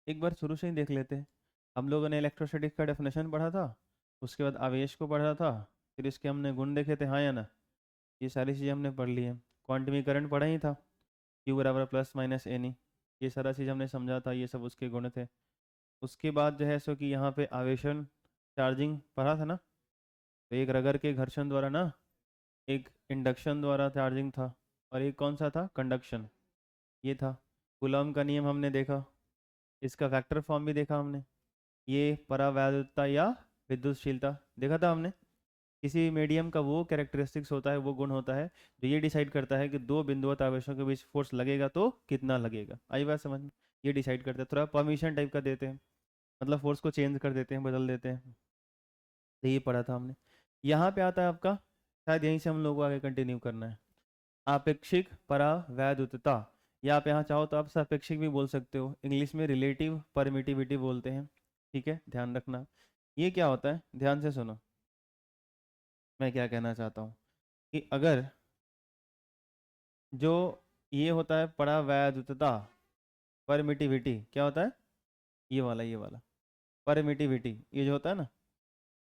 एक बार शुरू से ही देख लेते हैं। हम लोगों ने इलेक्ट्रोस्टैटिक का डेफिनेशन पढ़ा था, उसके बाद आवेश को पढ़ा था, फिर इसके हमने गुण देखे थे, हाँ या ना। ये सारी चीज़ें हमने पढ़ ली हैं। क्वांटमी करंट पढ़ा ही था, क्यू बराबर प्लस माइनस एन ई, ये सारा चीज़ हमने समझा था, ये सब उसके गुण थे। उसके बाद जो है सो कि यहाँ पे आवेशन चार्जिंग पढ़ा था ना, तो एक रगर के घर्षण द्वारा ना, एक इंडक्शन द्वारा चार्जिंग था, और एक कौन सा था, कंडक्शन, ये था। कूलॉम का नियम हमने देखा, इसका वेक्टर फॉर्म भी देखा हमने। ये परावैद्युतता या विद्युतशीलता देखा था हमने। किसी मीडियम का वो कैरेक्टरिस्टिक्स होता है, वो गुण होता है जो ये डिसाइड करता है कि दो बिंदुवत आवेशों के बीच फोर्स लगेगा तो कितना लगेगा। आई बात समझ में? ये डिसाइड करते हैं, थोड़ा परमिशन टाइप का देते हैं, मतलब फोर्स को चेंज कर देते हैं, बदल देते हैं। तो ये पढ़ा था हमने। यहाँ पे आता है आपका, शायद यहीं से हम लोग को आगे कंटिन्यू करना है, आपेक्षिक परावैद्युतता, या आप यहाँ चाहो तो आप सापेक्षिक भी बोल सकते हो, इंग्लिश में रिलेटिव परमिटिविटी बोलते हैं। ठीक है, ध्यान रखना। ये क्या होता है, ध्यान से सुनो मैं क्या कहना चाहता हूँ, कि अगर जो ये होता है परावैद्युतता, परमिटिविटी क्या होता है, ये वाला परमिटिविटी, ये जो होता है ना,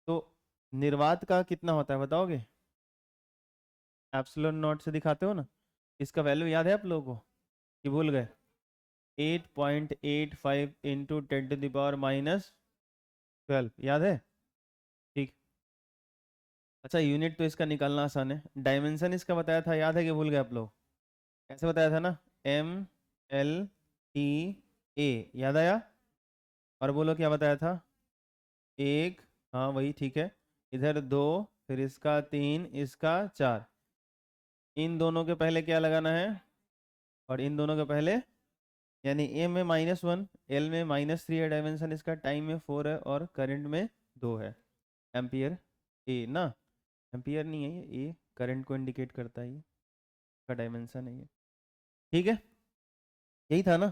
तो निर्वात का कितना होता है बताओगे? एप्सिलॉन नॉट से दिखाते हो ना। इसका वैल्यू याद है आप लोगों को कि भूल गए? 8.85 इंटू 10⁻⁻12, याद है? ठीक। अच्छा, यूनिट तो इसका निकालना आसान है। डायमेंशन इसका बताया था, याद है कि भूल गए आप लोग? कैसे बताया था ना, एम एल टी ए, याद आया? और बोलो क्या बताया था? एक, हाँ वही, ठीक है। इधर दो, फिर इसका तीन, इसका चार। इन दोनों के पहले क्या लगाना है, और इन दोनों के पहले, यानी ए में -1, एल में -3 है डायमेंशन इसका, टाइम में 4 है, और करंट में 2 है। एम्पियर ए ना, एम्पियर नहीं है ये, ए करंट को इंडिकेट करता है, ये का डायमेंशन है ये। ठीक है, यही था ना।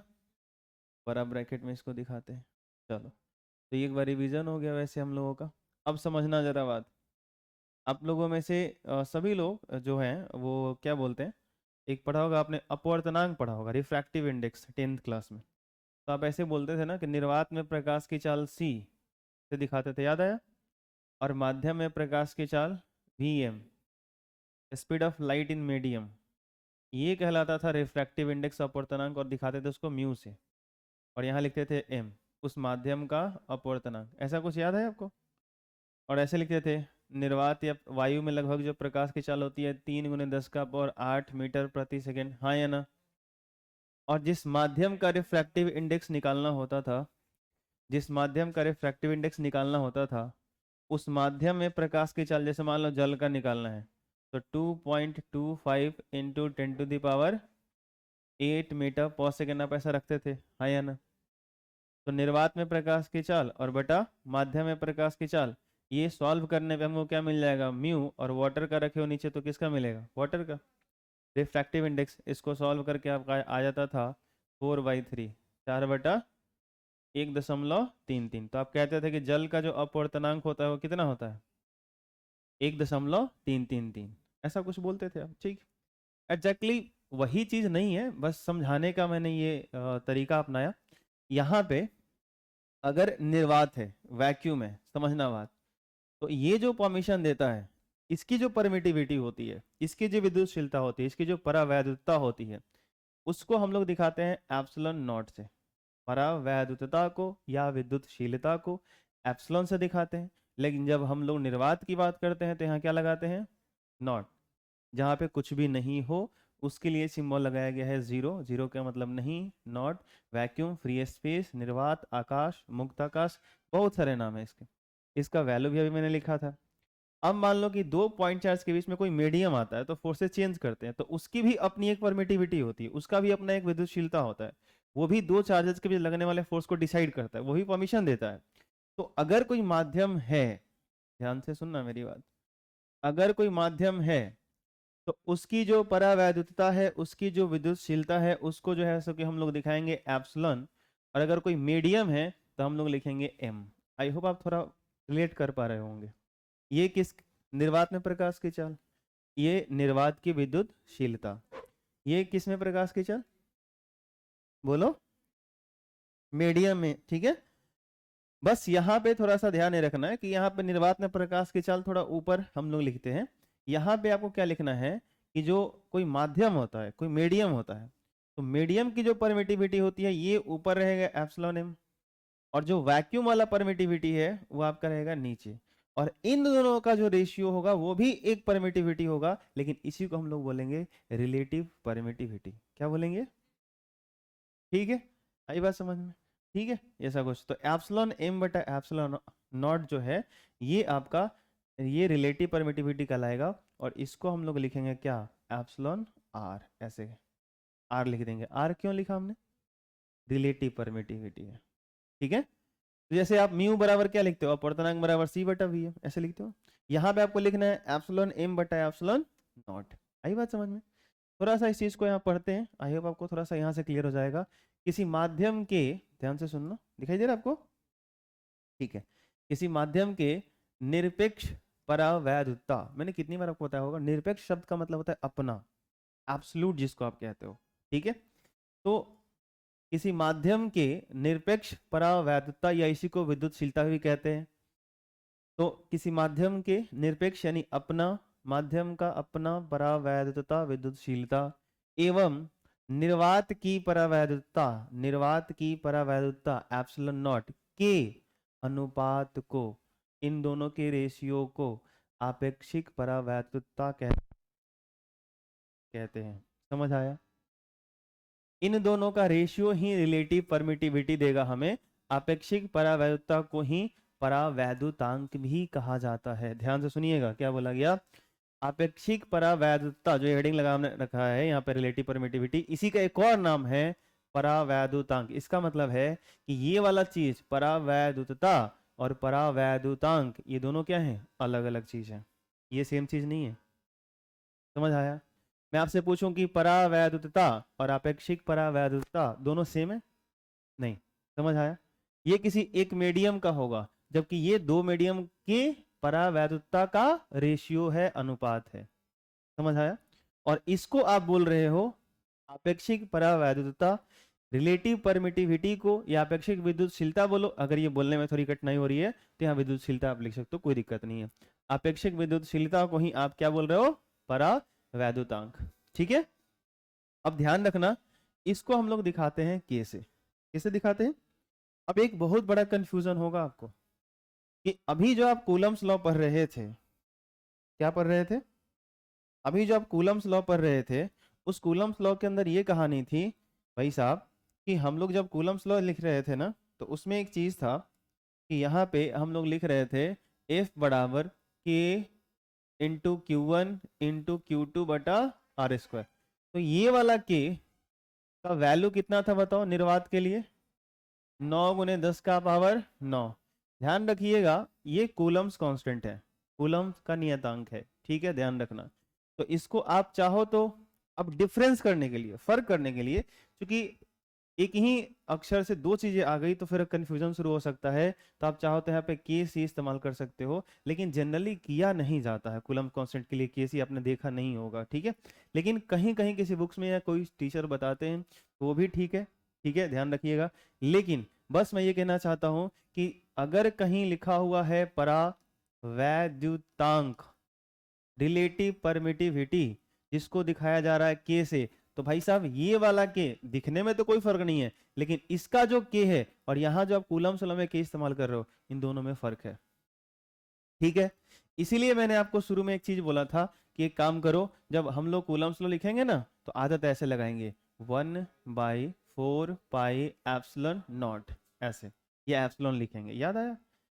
बड़ा ब्रैकेट में इसको दिखाते हैं। चलो, तो ये एक बार रिवीजन हो गया वैसे हम लोगों का। अब समझना जरा बात, आप लोगों में से सभी लोग जो हैं वो क्या बोलते हैं, एक पढ़ा होगा आपने अपवर्तनांक, पढ़ा होगा रिफ्रैक्टिव इंडेक्स 10th क्लास में। तो आप ऐसे बोलते थे ना कि निर्वात में प्रकाश की चाल सी से दिखाते थे, याद आया? और माध्यम में प्रकाश की चाल vm, speed of light in medium, ये कहलाता था रिफ्रैक्टिव इंडेक्स अपवर्तनांक, और दिखाते थे उसको म्यू से, और यहाँ लिखते थे m, उस माध्यम का अपवर्तनांक। ऐसा कुछ याद है आपको? और ऐसे लिखते थे, निर्वात या वायु में लगभग जो प्रकाश की चाल होती है 3 × 10⁸ मीटर प्रति सेकेंड, हाँ या ना? और जिस माध्यम का रिफ्रैक्टिव इंडेक्स निकालना होता था, जिस माध्यम का रिफ्रैक्टिव इंडेक्स निकालना होता था, उस माध्यम में प्रकाश की चाल, जैसे मान लो जल का निकालना है, तो 2.25 इंटू 10⁸ मीटर पर सेकेंड, आप ऐसा रखते थे, हाँ या ना? तो निर्वात में प्रकाश की चाल और बटा माध्यम में प्रकाश की चाल, ये सॉल्व करने पे हमको क्या मिल जाएगा, म्यू, और वाटर का रखे हो नीचे तो किसका मिलेगा, वाटर का। रिफ्रैक्टिव इंडेक्स, इसको सॉल्व करके आपका आ जाता था 4/3, 4/1.33। तो आप कहते थे कि जल का जो अपवर्तनांक होता है वो कितना होता है, 1.333, ऐसा कुछ बोलते थे आप। ठीक, एग्जैक्टली वही चीज नहीं है, बस समझाने का मैंने ये तरीका अपनाया। यहाँ पे अगर निर्वात है, वैक्यूम है, समझना बात, तो ये जो परमिशन देता है, इसकी जो परमिटिविटी होती है, इसकी जो विद्युतशीलता होती है, इसकी जो परावैद्युतता होती है, उसको हम लोग दिखाते हैं एप्सिलॉन नॉट से। परावैद्युतता को या विद्युतशीलता को एप्सिलॉन से दिखाते हैं, लेकिन जब हम लोग निर्वात की बात करते हैं तो यहाँ क्या लगाते हैं, नॉट। जहाँ पे कुछ भी नहीं हो उसके लिए सिंबल लगाया गया है जीरो, जीरो का मतलब नहीं, नॉट। वैक्यूम, फ्री स्पेस, निर्वात, आकाश, मुक्त आकाश, बहुत सारे नाम है इसके। इसका वैल्यू भी अभी मैंने लिखा था। अब मान लो कि दो पॉइंट चार्ज के बीच में कोई मीडियम आता है, तो फोर्सेस चेंज करते हैं, तो उसकी भी अपनी एक परमिटिविटी होती है, उसका भी अपना एक विद्युतशीलता होता है। वो भी दो चार्जेस के बीच लगने वाले फोर्स को डिसाइड करता है, वही परमिशन देता है। तो अगर कोई माध्यम है, ध्यान से सुनना मेरी बात, अगर कोई माध्यम है तो उसकी जो परावैद्युतता है, उसकी जो विद्युतशीलता है, उसको जो है सो कि हम लोग दिखाएंगे एप्सिलॉन। और अगर कोई मीडियम है तो हम लोग लिखेंगे एम। आई होप आप थोड़ा रिलेट कर पा रहे होंगे। ये किस, निर्वात में प्रकाश की चाल, ये निर्वात की विद्युतशीलता, ये किस में प्रकाश की चाल, बोलो? मीडियम में, ठीक है। बस यहाँ पे थोड़ा सा ध्यान ये रखना है कि यहाँ पे निर्वात में प्रकाश की चाल थोड़ा ऊपर हम लोग लिखते हैं। यहाँ पे आपको क्या लिखना है कि जो कोई माध्यम होता है, कोई मीडियम होता है, तो मीडियम की जो परमिटिविटी होती है ये ऊपर रहेगा एप्सिलॉन एम, और जो वैक्यूम वाला परमिटिविटी है वो आपका रहेगा नीचे। और इन दोनों का जो रेशियो होगा वो भी एक परमिटिविटी होगा, लेकिन इसी को हम लोग बोलेंगे रिलेटिव परमिटिविटी। क्या बोलेंगे? ठीक है, आई बात समझ में? ठीक है, ऐसा कुछ। तो एप्सिलॉन एम बटा एप्सिलॉन नॉट जो है ये आपका ये रिलेटिव परमिटिविटी कहलाएगा, और इसको हम लोग लिखेंगे क्या? Epsilon R. ऐसे आर लिख देंगे। आर क्यों लिखा हमने? रिलेटिव परमिटिविटी है, ठीक है। तो जैसे आप म्यू बराबर क्या लिखते हो? अपर्तनांक बराबर सी बटा वी है, ऐसे लिखते हो। यहाँ पे आपको लिखना है एप्सिलॉन एम बटा एप्सिलॉन नॉट। आई बात समझ में? थोड़ा सा इस चीज को यहाँ पढ़ते हैं, आई होप आपको थोड़ा सा यहाँ से क्लियर हो जाएगा। किसी माध्यम के, ध्यान से सुनना, दिखाई दे रहा है आपको? ठीक है। किसी माध्यम के निरपेक्ष परावैधता, मैंने कितनी बार आपको बताया होगा, निरपेक्ष शब्द का मतलब होता है अपना, एब्सोल्यूट जिसको आप कहते हो, ठीक है। तो किसी माध्यम के निरपेक्ष परावैधता या इसी को विद्युतशीलता भी कहते हैं। तो किसी माध्यम के निरपेक्ष यानी अपना, माध्यम का अपना परावैधता विद्युतशीलता, एवं निर्वात की परावैधता, निर्वात की परावैधता एप्सिलॉन नॉट के अनुपात को, इन दोनों के रेशियो को आपेक्षिक परावैधता कहते हैं। समझ आया? इन दोनों का रेशियो ही रिलेटिव परमिटिविटी देगा हमें। आपेक्षिक परावैधता को ही परावैधुतांक भी कहा जाता है। ध्यान से सुनिएगा क्या बोला गया। आपेक्षिक परावैधुता, जो हेडिंग लगा हमने रखा है यहाँ पे रिलेटिव परमिटिविटी, इसी का एक और नाम है परावैधुतांक। इसका मतलब है कि ये वाला चीज परावैधुतता और परावैधुतांक ये दोनों क्या है? अलग अलग चीज है, ये सेम चीज नहीं है। समझ आया? मैं आपसे पूछूं कि परावैधुतता और आपेक्षिक परावैधुतता दोनों सेम है? नहीं। समझ आया? ये किसी एक मीडियम का होगा, जबकि ये दो मीडियम के परावैधुतता का रेशियो है, अनुपात है। समझ आया? और इसको आप बोल रहे हो आपेक्षिक परावैधुतता। रिलेटिव परमिटिविटी को या आपेक्षिक विद्युतशीलता बोलो। अगर ये बोलने में थोड़ी कठिनाई हो रही है तो यहाँ विद्युतशीलता आप लिख सकते हो, कोई दिक्कत नहीं है। आपेक्षिक विद्युतशीलता को ही आप क्या बोल रहे हो? परावैधुतांक। ठीक है। अब ध्यान रखना, इसको हम लोग दिखाते हैं कैसे? कैसे दिखाते हैं? अब एक बहुत बड़ा कंफ्यूजन होगा आपको कि अभी जो आप कूलम्स लॉ पढ़ रहे थे, क्या पढ़ रहे थे? अभी जो आप कूलम्स लॉ पढ़ रहे थे, उस कूलम्स लॉ के अंदर ये कहानी थी भाई साहब कि हम लोग जब कूलम्स लॉ लिख रहे थे ना, तो उसमें एक चीज था कि यहाँ पे हम लोग लिख रहे थे F बराबर के into q one into q two बटा आर स्क्वायर। तो ये वाला के का वैल्यू कितना था बताओ निर्वात के लिए? 9 गुने 10 का पावर 9। ध्यान रखिएगा ये कूलम्स कांस्टेंट है, कूलम्स का नियतांक है, ठीक है, ध्यान रखना। तो इसको आप चाहो तो अब डिफरेंस करने के लिए, फर्क करने के लिए, क्योंकि एक ही अक्षर से दो चीजें आ गई तो फिर कंफ्यूजन शुरू हो सकता है, तो आप चाहो तो यहाँ पे के सी इस्तेमाल कर सकते हो, लेकिन जनरली किया नहीं जाता है कूलम्ब कांस्टेंट के लिए के सी, आपने देखा नहीं होगा, ठीक है। लेकिन कहीं कहीं किसी बुक्स में या कोई टीचर बताते हैं तो वो भी ठीक है, ठीक है, ध्यान रखिएगा। लेकिन बस मैं ये कहना चाहता हूं कि अगर कहीं लिखा हुआ है परावैद्युतांक, रिलेटिव परमिटिविटी, जिसको दिखाया जा रहा है के से, तो भाई साहब ये वाला के दिखने में तो कोई फर्क नहीं है, लेकिन इसका जो के है और यहाँ जो आप कूलम्ब में के इस्तेमाल कर रहे हो, इन दोनों में फर्क है, ठीक है। इसीलिए मैंने आपको शुरू में एक चीज बोला था कि एक काम करो, जब हम लोग कूलम्ब लिखेंगे ना तो आदत ऐसे लगाएंगे 1/4 पाई एप्सिलॉन नॉट, ऐसे ये एप्सिलॉन लिखेंगे, याद आया?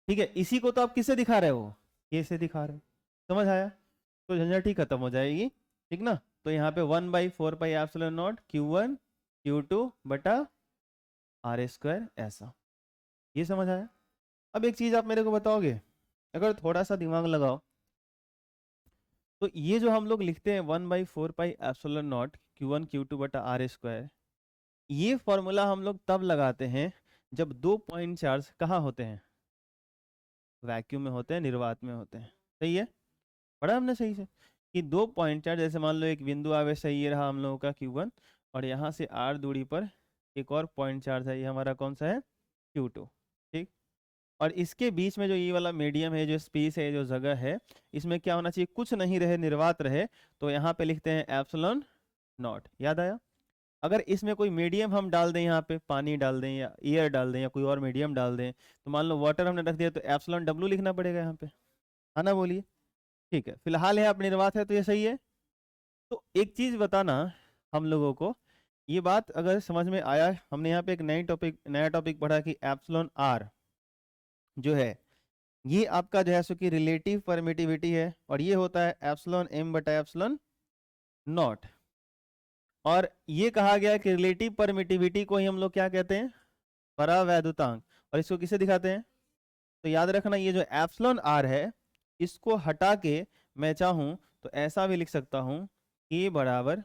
ठीक है। इसी को तो आप किससे दिखा रहे हो? के से दिखा रहे हो। समझ आया? तो झंझट ही खत्म हो जाएगी, ठीक ना। तो यहाँ पे 1/4 pi epsilon not Q1 Q2 बटा आर स्क्वायर, ऐसा। ये समझ आया? अब एक चीज आप मेरे को बताओगे, अगर थोड़ा सा दिमाग लगाओ, तो ये जो हम लोग लिखते हैं 1/4 pi epsilon not Q1 Q2 बटा आर स्क्वायर, ये फॉर्मूला हम लोग तब लगाते हैं जब दो पॉइंट चार्ज कहाँ होते हैं? वैक्यूम में होते हैं, निर्वात में होते हैं। सही है, पढ़ा हमने सही से कि दो पॉइंट चार्ज, जैसे मान लो एक बिंदु आवेश है, ये रहा हम लोगों का Q1, और यहाँ से R दूरी पर एक और पॉइंट चार्ज है, ये हमारा कौन सा है, Q2। ठीक, और इसके बीच में जो ये वाला मीडियम है, जो स्पेस है, जो जगह है, इसमें क्या होना चाहिए, कुछ नहीं रहे, निर्वात रहे, तो यहाँ पे लिखते हैं एप्सिलॉन नॉट। याद आया? अगर इसमें कोई मीडियम हम डाल दें, यहाँ पे पानी डाल दें या एयर डाल दें या कोई और मीडियम डाल दें, तो मान लो वाटर हमने रख दिया, तो एप्सिलॉन डब्ल्यू लिखना पड़ेगा यहाँ पे, है ना? बोलिए। ठीक है, फिलहाल है आप निर्वात है, तो ये सही है। तो एक चीज बताना हम लोगों को, ये बात अगर समझ में आया, हमने यहाँ पे एक नया टॉपिक पढ़ा कि एप्सिलॉन आर जो है, ये आपका जो है सो कि रिलेटिव परमिटिविटी है, और ये होता है एप्सिलॉन एम बटा एप्सिलॉन नॉट। और ये कहा गया कि रिलेटिव परमिटिविटी को ही हम लोग क्या कहते हैं, परावैद्युतांक। और इसको किसे दिखाते हैं, तो याद रखना, ये जो एप्सिलॉन आर है, इसको हटा के मैं चाहूं तो ऐसा भी लिख सकता हूं, ए बराबर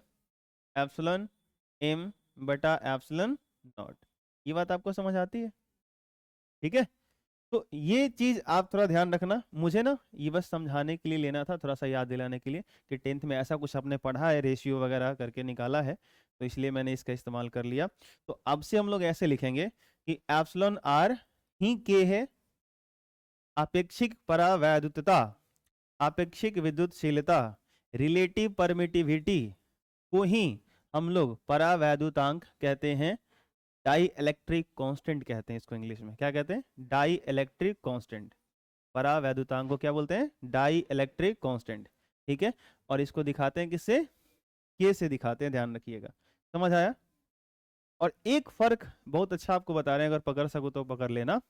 एप्सिलॉन एम बटा एप्सिलॉन नॉट। ये बात आपको समझ आती है? ठीक है, तो ये चीज आप थोड़ा ध्यान रखना। मुझे ना ये बस समझाने के लिए लेना था, थोड़ा सा याद दिलाने के लिए कि 10th में ऐसा कुछ आपने पढ़ा है, रेशियो वगैरह करके निकाला है, तो इसलिए मैंने इसका इस्तेमाल कर लिया। तो अब से हम लोग ऐसे लिखेंगे कि एप्सिलॉन आर ही के है आपेक्षिक परावैद्युतता, आपेक्षिक विद्युतशीलता, रिलेटिव परमिटिविटी को ही हम लोग परावैद्युतांक कहते हैं, डाई इलेक्ट्रिक कांस्टेंट कहते हैं इसको इंग्लिश में। क्या कहते हैं? Dielectric constant. परावैद्युतांक को क्या बोलते हैं? Dielectric constant. ठीक है, और इसको दिखाते हैं किससे? के से दिखाते हैं, ध्यान रखिएगा। समझ आया? और एक फर्क बहुत अच्छा आपको बता रहे हैं, अगर पकड़ सको तो पकड़ लेना।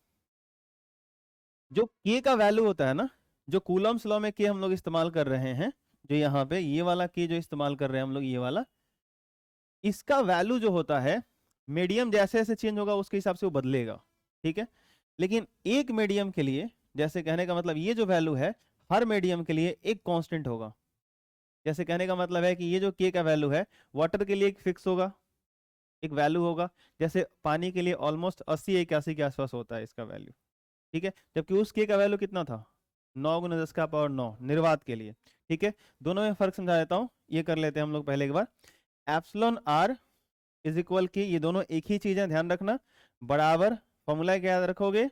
जो के का वैल्यू होता है ना, जो कूलम्स लॉ में के हम लोग इस्तेमाल कर रहे हैं, जो यहाँ पे ये वाला के जो इस्तेमाल कर रहे हैं हम लोग, ये वाला, इसका वैल्यू जो होता है, मीडियम जैसे जैसे चेंज होगा उसके हिसाब से वो बदलेगा। ठीक है, लेकिन एक मीडियम के लिए, जैसे कहने का मतलब ये जो वैल्यू है, हर मीडियम के लिए एक कांस्टेंट होगा। जैसे कहने का मतलब है कि ये जो के का वैल्यू है, वाटर के लिए एक फिक्स होगा, एक वैल्यू होगा। जैसे पानी के लिए ऑलमोस्ट 80-81 के आसपास होता है इसका वैल्यू। ठीक है, जबकि उस के का वैल्यू कितना था? 9 × 10⁻9 निर्वात के लिए। ठीक है, दोनों में फर्क समझा देता हूँ, ये कर लेते हैं हम लोग पहले एक बार। एप्सिलॉन आर इज इक्वल की, ये दोनों एक ही चीज है, ध्यान रखना, बराबर, फॉर्मूला क्या याद रखोगे?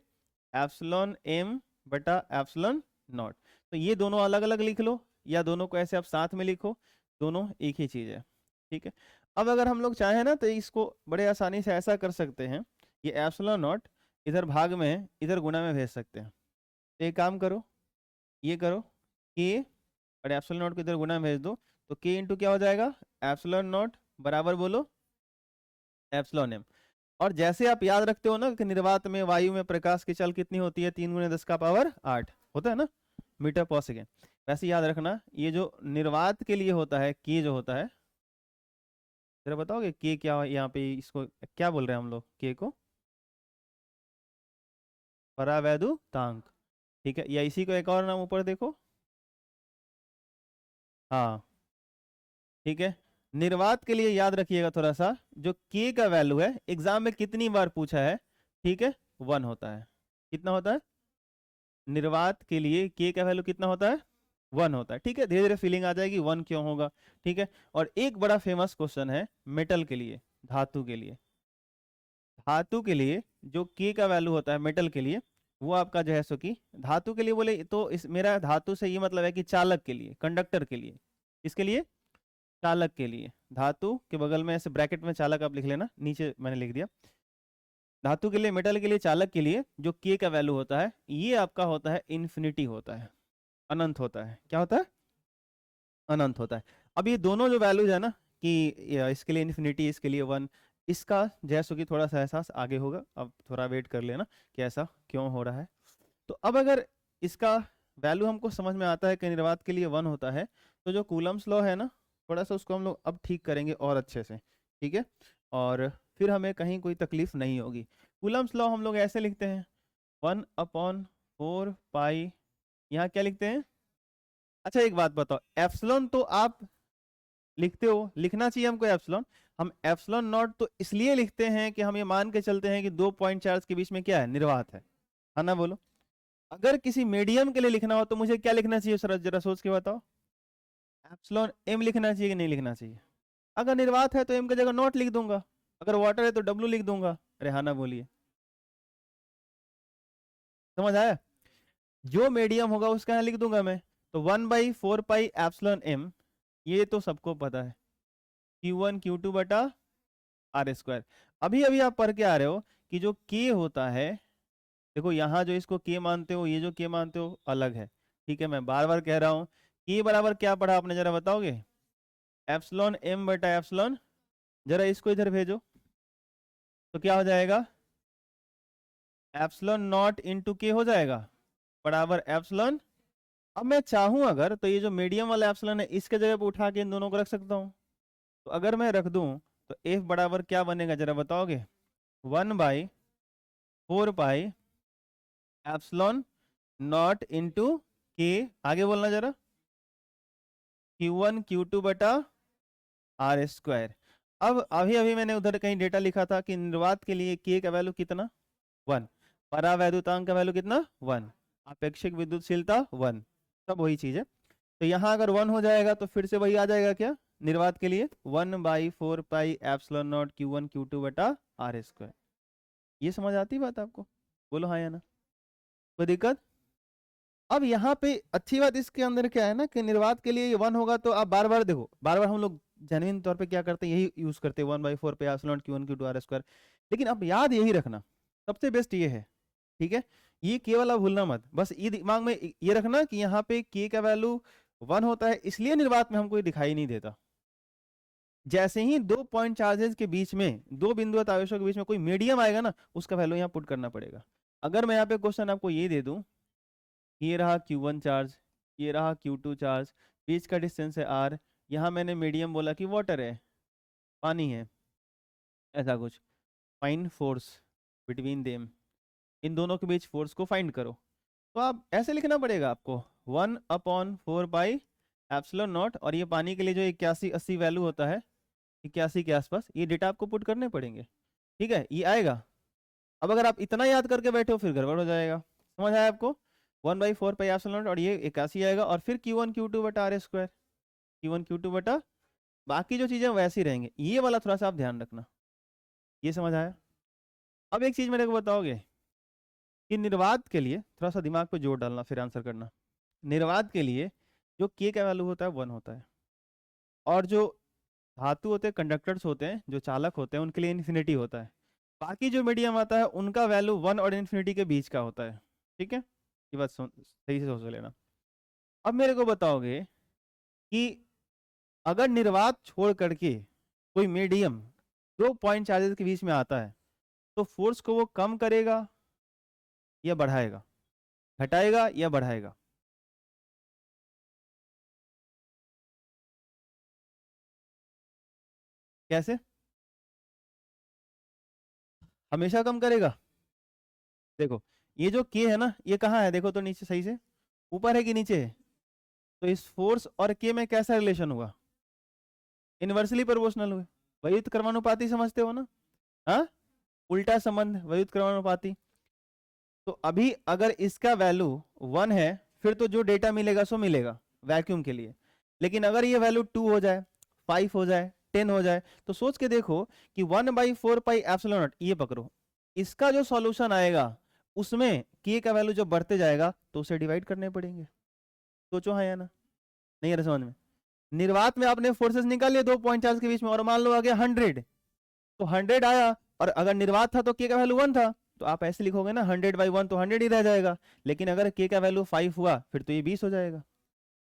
एप्सिलॉन एम बटा एप्सिलॉन नॉट। तो ये दोनों अलग अलग लिख लो, या दोनों को ऐसे आप साथ में लिखो, दोनों एक ही चीज है। ठीक है, अब अगर हम लोग चाहें ना, तो इसको बड़े आसानी से ऐसा कर सकते हैं, ये एप्सिलॉन नॉट इधर भाग में, इधर गुणा में भेज सकते हैं। तो एक काम करो, ये करो, के और एप्सिलॉन नॉट को इधर गुणा में भेज दो, तो के इंटू क्या हो जाएगा? एप्सिलॉन नॉट बराबर बोलो एप्सिलॉन एम। और जैसे आप याद रखते हो ना कि निर्वात में, वायु में प्रकाश की चल कितनी होती है? 3 × 10⁸ होता है ना, मीटर पर सेकेंड। वैसे याद रखना, ये जो निर्वात के लिए होता है, के जो होता है, जरा बताओगे के क्या है? यहाँ पे इसको क्या बोल रहे हैं हम लोग? के को परावैद्युतांक। ठीक है, या इसी को एक और नाम ऊपर देखो, हाँ ठीक है। निर्वात के लिए याद रखिएगा थोड़ा सा, जो के का वैल्यू है, एग्जाम में कितनी बार पूछा है? ठीक है, 1 होता है। कितना होता है? निर्वात के लिए के का वैल्यू कितना होता है? 1 होता है। ठीक है, धीरे धीरे फीलिंग आ जाएगी 1 क्यों होगा। ठीक है, और एक बड़ा फेमस क्वेश्चन है मेटल के लिए, धातु के लिए। धातु के लिए जो के का वैल्यू होता है मेटल के लिए, वो आपका जो है सो कि धातु के लिए बोले तो, इस मेरा धातु से ये मतलब है कि चालक के लिए, कंडक्टर के लिए। इसके लिए चालक के लिए, धातु के बगल में ऐसे ब्रैकेट में चालक आप लिख लेना, नीचे मैंने लिख दिया। धातु के लिए, मेटल के लिए, चालक के लिए जो के का वैल्यू होता है, ये आपका होता है इन्फिनिटी होता है, अनंत होता है। क्या होता है? अनंत होता है। अब ये दोनों जो वैल्यूज है ना, कि इसके लिए इन्फिनिटी, इसके लिए 1, इसका जैसो कि थोड़ा सा एहसास आगे होगा, अब थोड़ा वेट कर लेना कि ऐसा क्यों हो रहा है। तो अब अगर इसका वैल्यू हमको समझ में आता है कि निर्वात के लिए 1 होता है, तो जो कूलम्स लॉ है ना, थोड़ा सा उसको हम लोग अब ठीक करेंगे और अच्छे से। ठीक है, और फिर हमें कहीं कोई तकलीफ नहीं होगी। कूलम्स लॉ हम लोग ऐसे लिखते हैं, 1/4 पाई, यहाँ क्या लिखते हैं? अच्छा एक बात बताओ, एप्सिलॉन तो आप लिखते हो, लिखना चाहिए हमको एप्सिलॉन। हम एप्सिलॉन नॉट तो इसलिए लिखते हैं कि हम ये मान के चलते हैं कि 2 पॉइंट चार्ज के बीच में क्या है? निर्वात है ना? बोलो, अगर किसी मीडियम के लिए लिखना हो तो मुझे क्या लिखना चाहिए? सर जरा सोच के बताओ, एप्सिलॉन एम लिखना चाहिए कि नहीं लिखना चाहिए? अगर निर्वात है तो एम की जगह नॉट लिख दूंगा, अगर वाटर है तो W लिख दूंगा। अरे हाँ ना बोलिए, समझ आया? जो मीडियम होगा उसका यहाँ लिख दूंगा मैं। तो 1/4πε, ये तो सबको पता है, Q1 Q2 बटा R²। अभी अभी आप पढ़ के आ रहे हो कि जो K होता है, देखो यहाँ जो इसको K मानते हो, ये जो K मानते हो अलग है। ठीक है, मैं बार बार कह रहा हूँ, K बराबर क्या पढ़ा आपने, जरा बताओगे? एप्सिलॉन M बटा एप्सिलॉन, जरा इसको इधर भेजो, तो क्या हो जाएगा? एप्सिलॉन नॉट इंटू K हो जाएगा, बराबर एप्सिलॉन। अब मैं चाहूं अगर तो ये जो मीडियम वाला एप्सिलॉन है इसके जगह पे उठा के इन दोनों को रख सकता हूं। तो अगर मैं रख दूं तो F बराबर क्या बनेगा, जरा बताओगे? 1/4π एप्सिलॉन नॉट इंटू K, आगे बोलना जरा, Q1 Q2 बटा R²। अब अभी अभी मैंने उधर कहीं डेटा लिखा था कि निर्वात के लिए K का वैल्यू कितना, 1, परावैद्युतांक का वैल्यू कितना, 1, अपेक्षिक विद्युतशीलता 1, सब वही चीज है। तो यहाँ अगर 1 हो जाएगा तो फिर से वही आ जाएगा क्या निर्वात के लिए, 1/4π एप्सिलॉन नॉट Q1 Q2 बटा R²। ये समझ आती बात आपको? बोलो हाँ या ना, कोई दिक्कत? अब यहाँ पे अच्छी बात इसके अंदर क्या है ना कि निर्वात के लिए ये 1 होगा तो आप बार बार देखो, बार बार हम लोग जेन्युइन तौर पे क्या करते हैं, यही यूज करते हैं, 1/4π एप्सिलॉन Q1 Q2 R²। लेकिन अब याद यही रखना, सबसे बेस्ट ये है, ठीक है? ये K वाला भूलना मत, बस ये दिमाग में ये रखना कि यहाँ पे K का वैल्यू 1 होता है, इसलिए निर्वात में हमको ये दिखाई नहीं देता। जैसे ही दो पॉइंट चार्जेस के बीच में, दो बिंदुवत आवेशों के बीच में कोई मीडियम आएगा ना, उसका वैल्यू यहाँ पुट करना पड़ेगा। अगर मैं यहाँ पे क्वेश्चन आपको ये दे दूं, ये रहा Q1 चार्ज, ये रहा Q2 चार्ज, बीच का डिस्टेंस है R, यहाँ मैंने मीडियम बोला कि वाटर है, पानी है, ऐसा कुछ, फाइंड फोर्स बिटवीन देम, इन दोनों के बीच फोर्स को फाइंड करो। तो आप ऐसे लिखना पड़ेगा आपको, 1/4π एप्सिलॉन नॉट, और ये पानी के लिए जो 81-80 वैल्यू होता है, 81 के आसपास, ये डेटा आपको पुट करने पड़ेंगे। ठीक है, ये आएगा। अब अगर आप इतना याद करके बैठे हो फिर गड़बड़ हो जाएगा। समझ आया आपको? 1/4π एप्सिलॉन नॉट और ये 81 आएगा, और फिर Q1 Q2 बटा R², Q1 Q2 बटा, बाकी जो चीजें वैसे ही रहेंगे, ये वाला थोड़ा सा आप ध्यान रखना। ये समझ आया? अब एक चीज मेरे को बताओगे कि निर्वात के लिए, थोड़ा सा दिमाग पे जोर डालना फिर आंसर करना, निर्वात के लिए जो K का वैल्यू होता है 1 होता है, और जो धातु होते हैं, कंडक्टर्स होते हैं, जो चालक होते हैं, उनके लिए इन्फिनिटी होता है। बाकी जो मीडियम आता है उनका वैल्यू 1 और इन्फिनिटी के बीच का होता है। ठीक है, ये बात सही से सोच लेना। अब मेरे को बताओगे कि अगर निर्वात छोड़ करके कोई मीडियम दो पॉइंट चार्जेस के बीच में आता है, तो फोर्स को वो कम करेगा या बढ़ाएगा, घटाएगा या बढ़ाएगा? कैसे? हमेशा कम करेगा। देखो, ये जो K है ना, ये कहाँ है, देखो तो नीचे सही से, ऊपर है कि नीचे है? तो इस फोर्स और K में कैसा रिलेशन हुआ? इनवर्सली प्रोपोर्शनल हुए। वयुत क्रमानुपाती समझते हो ना? हाँ, उल्टा संबंध, वयुत क्रमानुपाती। तो अभी अगर इसका वैल्यू 1 है, फिर तो जो डेटा मिलेगा सो मिलेगा वैक्यूम के लिए। लेकिन अगर ये वैल्यू 2 हो जाए, 5 हो जाए, 10 हो जाए, तो सोच के देखो कि 1/4π एप्सिलॉन नॉट, ये पकड़ो, इसका जो सॉल्यूशन आएगा उसमें K का वैल्यू जब बढ़ते जाएगा तो उसे डिवाइड करने पड़ेंगे। सोचो हाँ या ना? नहीं आ रहा समझ में? निर्वात में आपने फोर्सेस निकाल लिए दो पॉइंट चार्ज के बीच में, और मान लो आ गया 100, तो 100 आया, और अगर निर्वात था तो K का वैल्यू 1 था, तो आप ऐसे लिखोगे ना 100/1, तो 100 ही रह जाएगा। लेकिन अगर K का वैल्यू 5 हुआ फिर तो ये 20 हो जाएगा,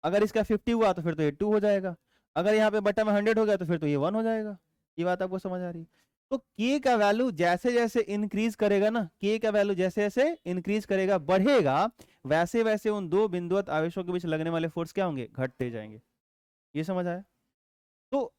अगर इसका 50 हुआ तो फिर तो ये 2 हो जाएगा, अगर यहाँ पे बटा में 100 हो गया तो फिर तो ये 1 हो जाएगा। ये बात आपको समझ आ रही है? तो K का वैल्यू जैसे जैसे इंक्रीज करेगा ना, K का वैल्यू जैसे जैसे इंक्रीज करेगा, बढ़ेगा, वैसे वैसे उन दो बिंदुवत आवेशों के बीच लगने वाले फोर्स क्या होंगे, घटते जाएंगे। ये समझ आया? तो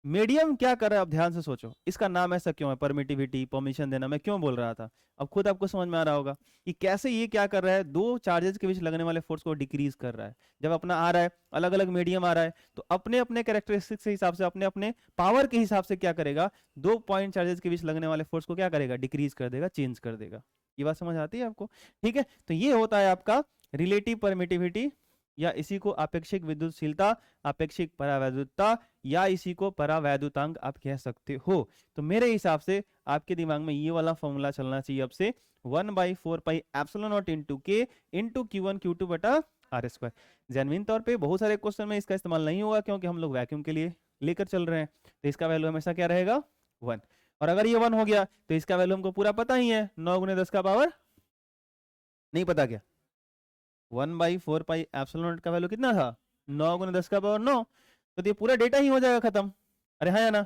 मीडियम क्या कर रहा है, अब ध्यान से सोचो, इसका नाम ऐसा क्यों है, परमिटिविटी, परमिशन देना, मैं क्यों बोल रहा था, अब खुद आपको समझ में आ रहा होगा कि कैसे ये क्या कर रहा है, दो चार्जेस के बीच लगने वाले फोर्स को डिक्रीज कर रहा है। जब अपना आ रहा है, अलग अलग मीडियम आ रहा है, तो अपने अपने कैरेक्टरिस्टिक्स के हिसाब से, अपने अपने पावर के हिसाब से क्या करेगा, दो पॉइंट चार्जेस के बीच लगने वाले फोर्स को क्या करेगा, डिक्रीज कर देगा, चेंज कर देगा। ये बात समझ आती है आपको? ठीक है, तो ये होता है आपका रिलेटिव परमिटिविटी या इसी को अपेक्षिक विद्युतशीलता, अपेक्षिक परावैद्युतता, या इसी को परावैद्युतांक आप कह सकते हो। तो मेरे हिसाब से आपके दिमाग में ये वाला फॉर्मूला चलना चाहिए अब से, 1/4 पाई एप्सिलॉन नॉट इंटू के इंटू Q1 Q2 बटा आर स्क्वायर। जेन्युइन तौर पे बहुत सारे क्वेश्चन में इसका इस्तेमाल नहीं होगा क्योंकि हम लोग वैक्यूम के लिए लेकर चल रहे हैं, तो इसका वैल्यू हमेशा क्या रहेगा 1। और अगर ये 1 हो गया तो इसका वैल्यू हमको पूरा पता ही है, 9 × 10 का पावर नहीं पता क्या, 1/4 पाई एप्सिलॉन नॉट का वैल्यू कितना था 9 × 10 का पावर 9। तो ये पूरा डेटा ही हो जाएगा खत्म। अरे हाँ या ना,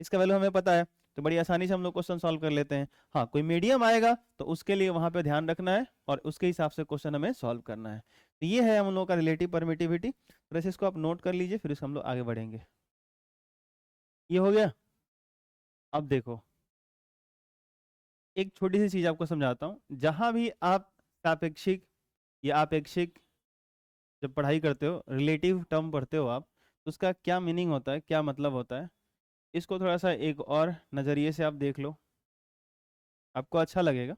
इसका वैल्यू हमें पता है तो बड़ी आसानी से हम लोग क्वेश्चन सॉल्व कर लेते हैं। हाँ कोई मीडियम आएगा तो उसके लिए वहां पे ध्यान रखना है और उसके हिसाब से क्वेश्चन हमें सॉल्व करना है। तो ये है हम लोगों का रिलेटिव परमिटिविटी। तो वैसे इसको आप नोट कर लीजिए, फिर इसको हम लोग आगे बढ़ेंगे। ये हो गया। अब देखो एक छोटी सी चीज आपको समझाता हूँ, जहां भी आप सापेक्षिक या आपेक्षिक जब पढ़ाई करते हो, रिलेटिव टर्म पढ़ते हो आप, तो उसका क्या मीनिंग होता है, क्या मतलब होता है, इसको थोड़ा सा एक और नज़रिए से आप देख लो, आपको अच्छा लगेगा।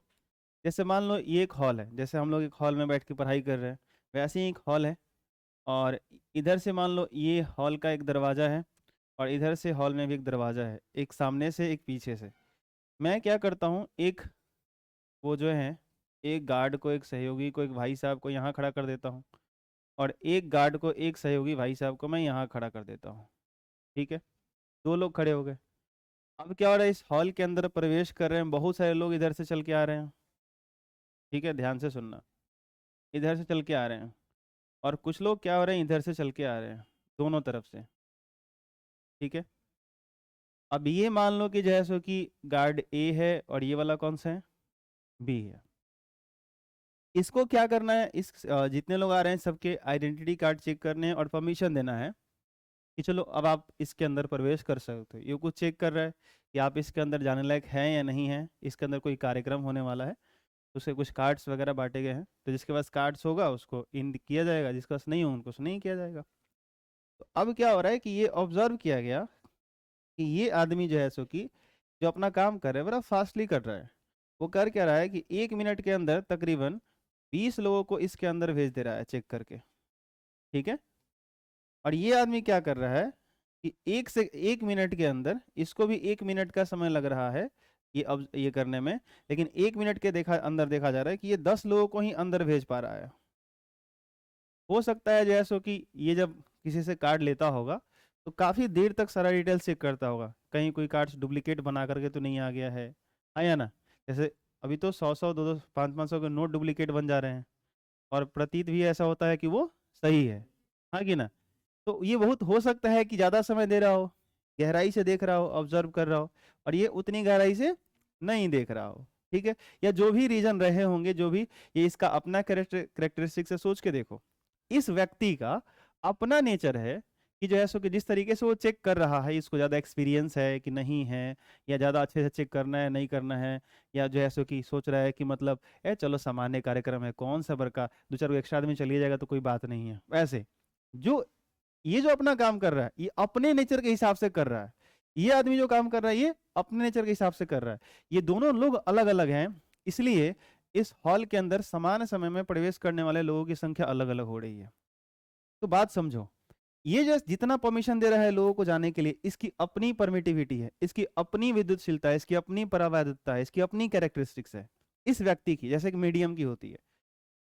जैसे मान लो ये एक हॉल है, जैसे हम लोग एक हॉल में बैठ के पढ़ाई कर रहे हैं, वैसे ही एक हॉल है। और इधर से मान लो ये हॉल का एक दरवाज़ा है और इधर से हॉल में भी एक दरवाज़ा है, एक सामने से एक पीछे से। मैं क्या करता हूँ, एक वो जो है एक गार्ड को, एक सहयोगी को, एक भाई साहब को यहाँ खड़ा कर देता हूँ और एक गार्ड को, एक सहयोगी भाई साहब को मैं यहाँ खड़ा कर देता हूँ। ठीक है, 2 लोग खड़े हो गए। अब क्या हो रहा है, इस हॉल के अंदर प्रवेश कर रहे हैं बहुत सारे लोग, इधर से चल के आ रहे हैं। ठीक है, ध्यान से सुनना, इधर से चल के आ रहे हैं और कुछ लोग क्या हो रहे हैं, इधर से चल के आ रहे हैं, दोनों तरफ से। ठीक है, अब ये मान लो कि जैसे कि गार्ड ए है और ये वाला कौन सा है, बी है। इसको क्या करना है, इस जितने लोग आ रहे हैं सबके आइडेंटिटी कार्ड चेक करने हैं और परमिशन देना है कि चलो अब आप इसके अंदर प्रवेश कर सकते हो। ये कुछ चेक कर रहा है कि आप इसके अंदर जाने लायक हैं या नहीं है, इसके अंदर कोई कार्यक्रम होने वाला है, तो उसे कुछ कार्ड्स वगैरह बांटे गए हैं, तो जिसके पास कार्ड्स होगा उसको इन किया जाएगा, जिसके पास नहीं हो उनको नहीं किया जाएगा। तो अब क्या हो रहा है कि ये ऑब्जर्व किया गया कि ये आदमी जो है सो कि जो अपना काम कर रहा है बड़ा फास्टली कर रहा है। वो कर क्या रहा है कि 1 मिनट के अंदर तकरीबन 20 लोगों को इसके अंदर भेज दे रहा है चेक करके। ठीक है, और ये आदमी क्या कर रहा है कि 1 मिनट के अंदर, इसको भी 1 मिनट का समय लग रहा है ये अब ये करने में, लेकिन 1 मिनट के अंदर देखा जा रहा है कि ये 10 लोगों को ही अंदर भेज पा रहा है। हो सकता है जैसो कि ये जब किसी से कार्ड लेता होगा तो काफ़ी देर तक सारा डिटेल चेक करता होगा, कहीं कोई कार्ड्स डुप्लीकेट बना करके तो नहीं आ गया है, हाँ या ना। जैसे अभी तो 100-100, 200, 500-500 के नोट डुप्लीकेट बन जा रहे हैं और प्रतीत भी ऐसा होता है कि वो सही है, हाँ कि ना। तो ये बहुत हो सकता है कि ज़्यादा समय दे रहा हो, गहराई से देख रहा हो, ऑब्जर्व कर रहा हो, और ये उतनी गहराई से नहीं देख रहा हो। ठीक है, या जो भी रीजन रहे होंगे, जो भी, ये इसका अपना कैरेक्टरिस्टिक से सोच के देखो, इस व्यक्ति का अपना नेचर है कि जो है सो कि जिस तरीके से वो चेक कर रहा है, इसको ज़्यादा एक्सपीरियंस है कि नहीं है, या ज़्यादा अच्छे से चेक करना है नहीं करना है, या जो है सो कि सोच रहा है कि मतलब चलो सामान्य कार्यक्रम है, कौन सा बड़का 2-4 एक्स्ट्रा आदमी चलिए जाएगा तो कोई बात नहीं है। वैसे जो ये जो अपना काम कर रहा है ये अपने नेचर के हिसाब से कर रहा है, ये आदमी जो काम कर रहा है ये अपने नेचर के हिसाब से कर रहा है। ये दोनों लोग अलग अलग हैं, इसलिए इस हॉल के अंदर समान समय में प्रवेश करने वाले लोगों की संख्या अलग अलग हो रही है। तो बात समझो, ये जो जितना परमिशन दे रहा है लोगों को जाने के लिए, इसकी अपनी परमिटिविटी है, इसकी अपनी विद्युतशीलता है, इसकी अपनी परावैद्युतता है, इसकी अपनी कैरेक्टरिस्टिक्स है। इस व्यक्ति की जैसे कि मीडियम की होती है,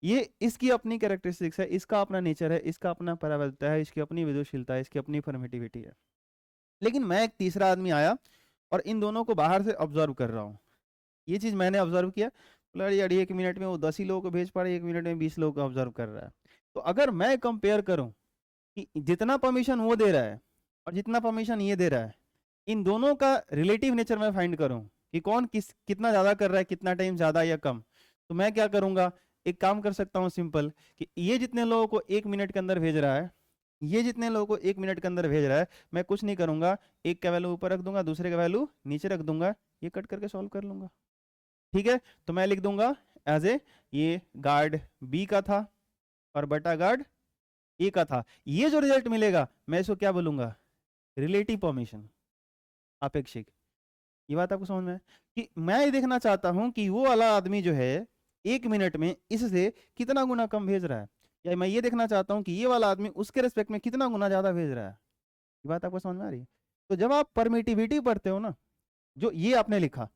ये इसकी अपनी कैरेक्टरिस्टिक्स है, इसका अपना नेचर है, इसका अपना परावैद्युता है, इसकी अपनी विदुषीलता है, इसकी अपनी परमिटिविटी है। लेकिन मैं एक तीसरा आदमी आया और इन दोनों को बाहर से ऑब्जर्व कर रहा हूँ। ये चीज़ मैंने ऑब्जर्व किया, बोला यार 1 मिनट में वो 10 ही लोगों को भेज पा रहा है, 1 मिनट में 20 लोगों को ऑब्जर्व कर रहा है। तो अगर मैं कंपेयर करूँ कि जितना परमिशन वो दे रहा है और जितना परमिशन ये दे रहा है, इन दोनों का रिलेटिव नेचर में फाइंड करूँ कि कौन कितना ज़्यादा कर रहा है, कितना टाइम ज़्यादा या कम, तो मैं क्या करूँगा, एक काम कर सकता हूँ सिंपल, कि ये जितने लोगों को 1 मिनट के अंदर भेज रहा है, ये जितने लोगों को 1 मिनट के अंदर भेज रहा है, मैं कुछ नहीं करूँगा, एक का वैल्यू ऊपर रख दूंगा, दूसरे का वैल्यू नीचे रख दूंगा, ये कट करके सॉल्व कर लूंगा। ठीक है, तो मैं लिख दूंगा एज ए, ये गार्ड बी का था और बटा गार्ड ए का था। ये जो रिजल्ट मिलेगा मैं इसको क्या बोलूंगा, रिलेटिव परमिशन, अपेक्षिक। ये बात आपको समझ में है कि मैं ये देखना चाहता हूं कि वो वाला आदमी जो है 1 मिनट में इससे कितना गुना कम भेज रहा है। या मैं ये देखना चाहता हूँ कि ये वाला आदमी उसके रिस्पेक्ट में कितना गुना ज्यादा भेज रहा है। ये बात आपको समझ में आ रही है? तो जब आप परमिटिविटी पढ़ते हो ना, जो ये आपने लिखा,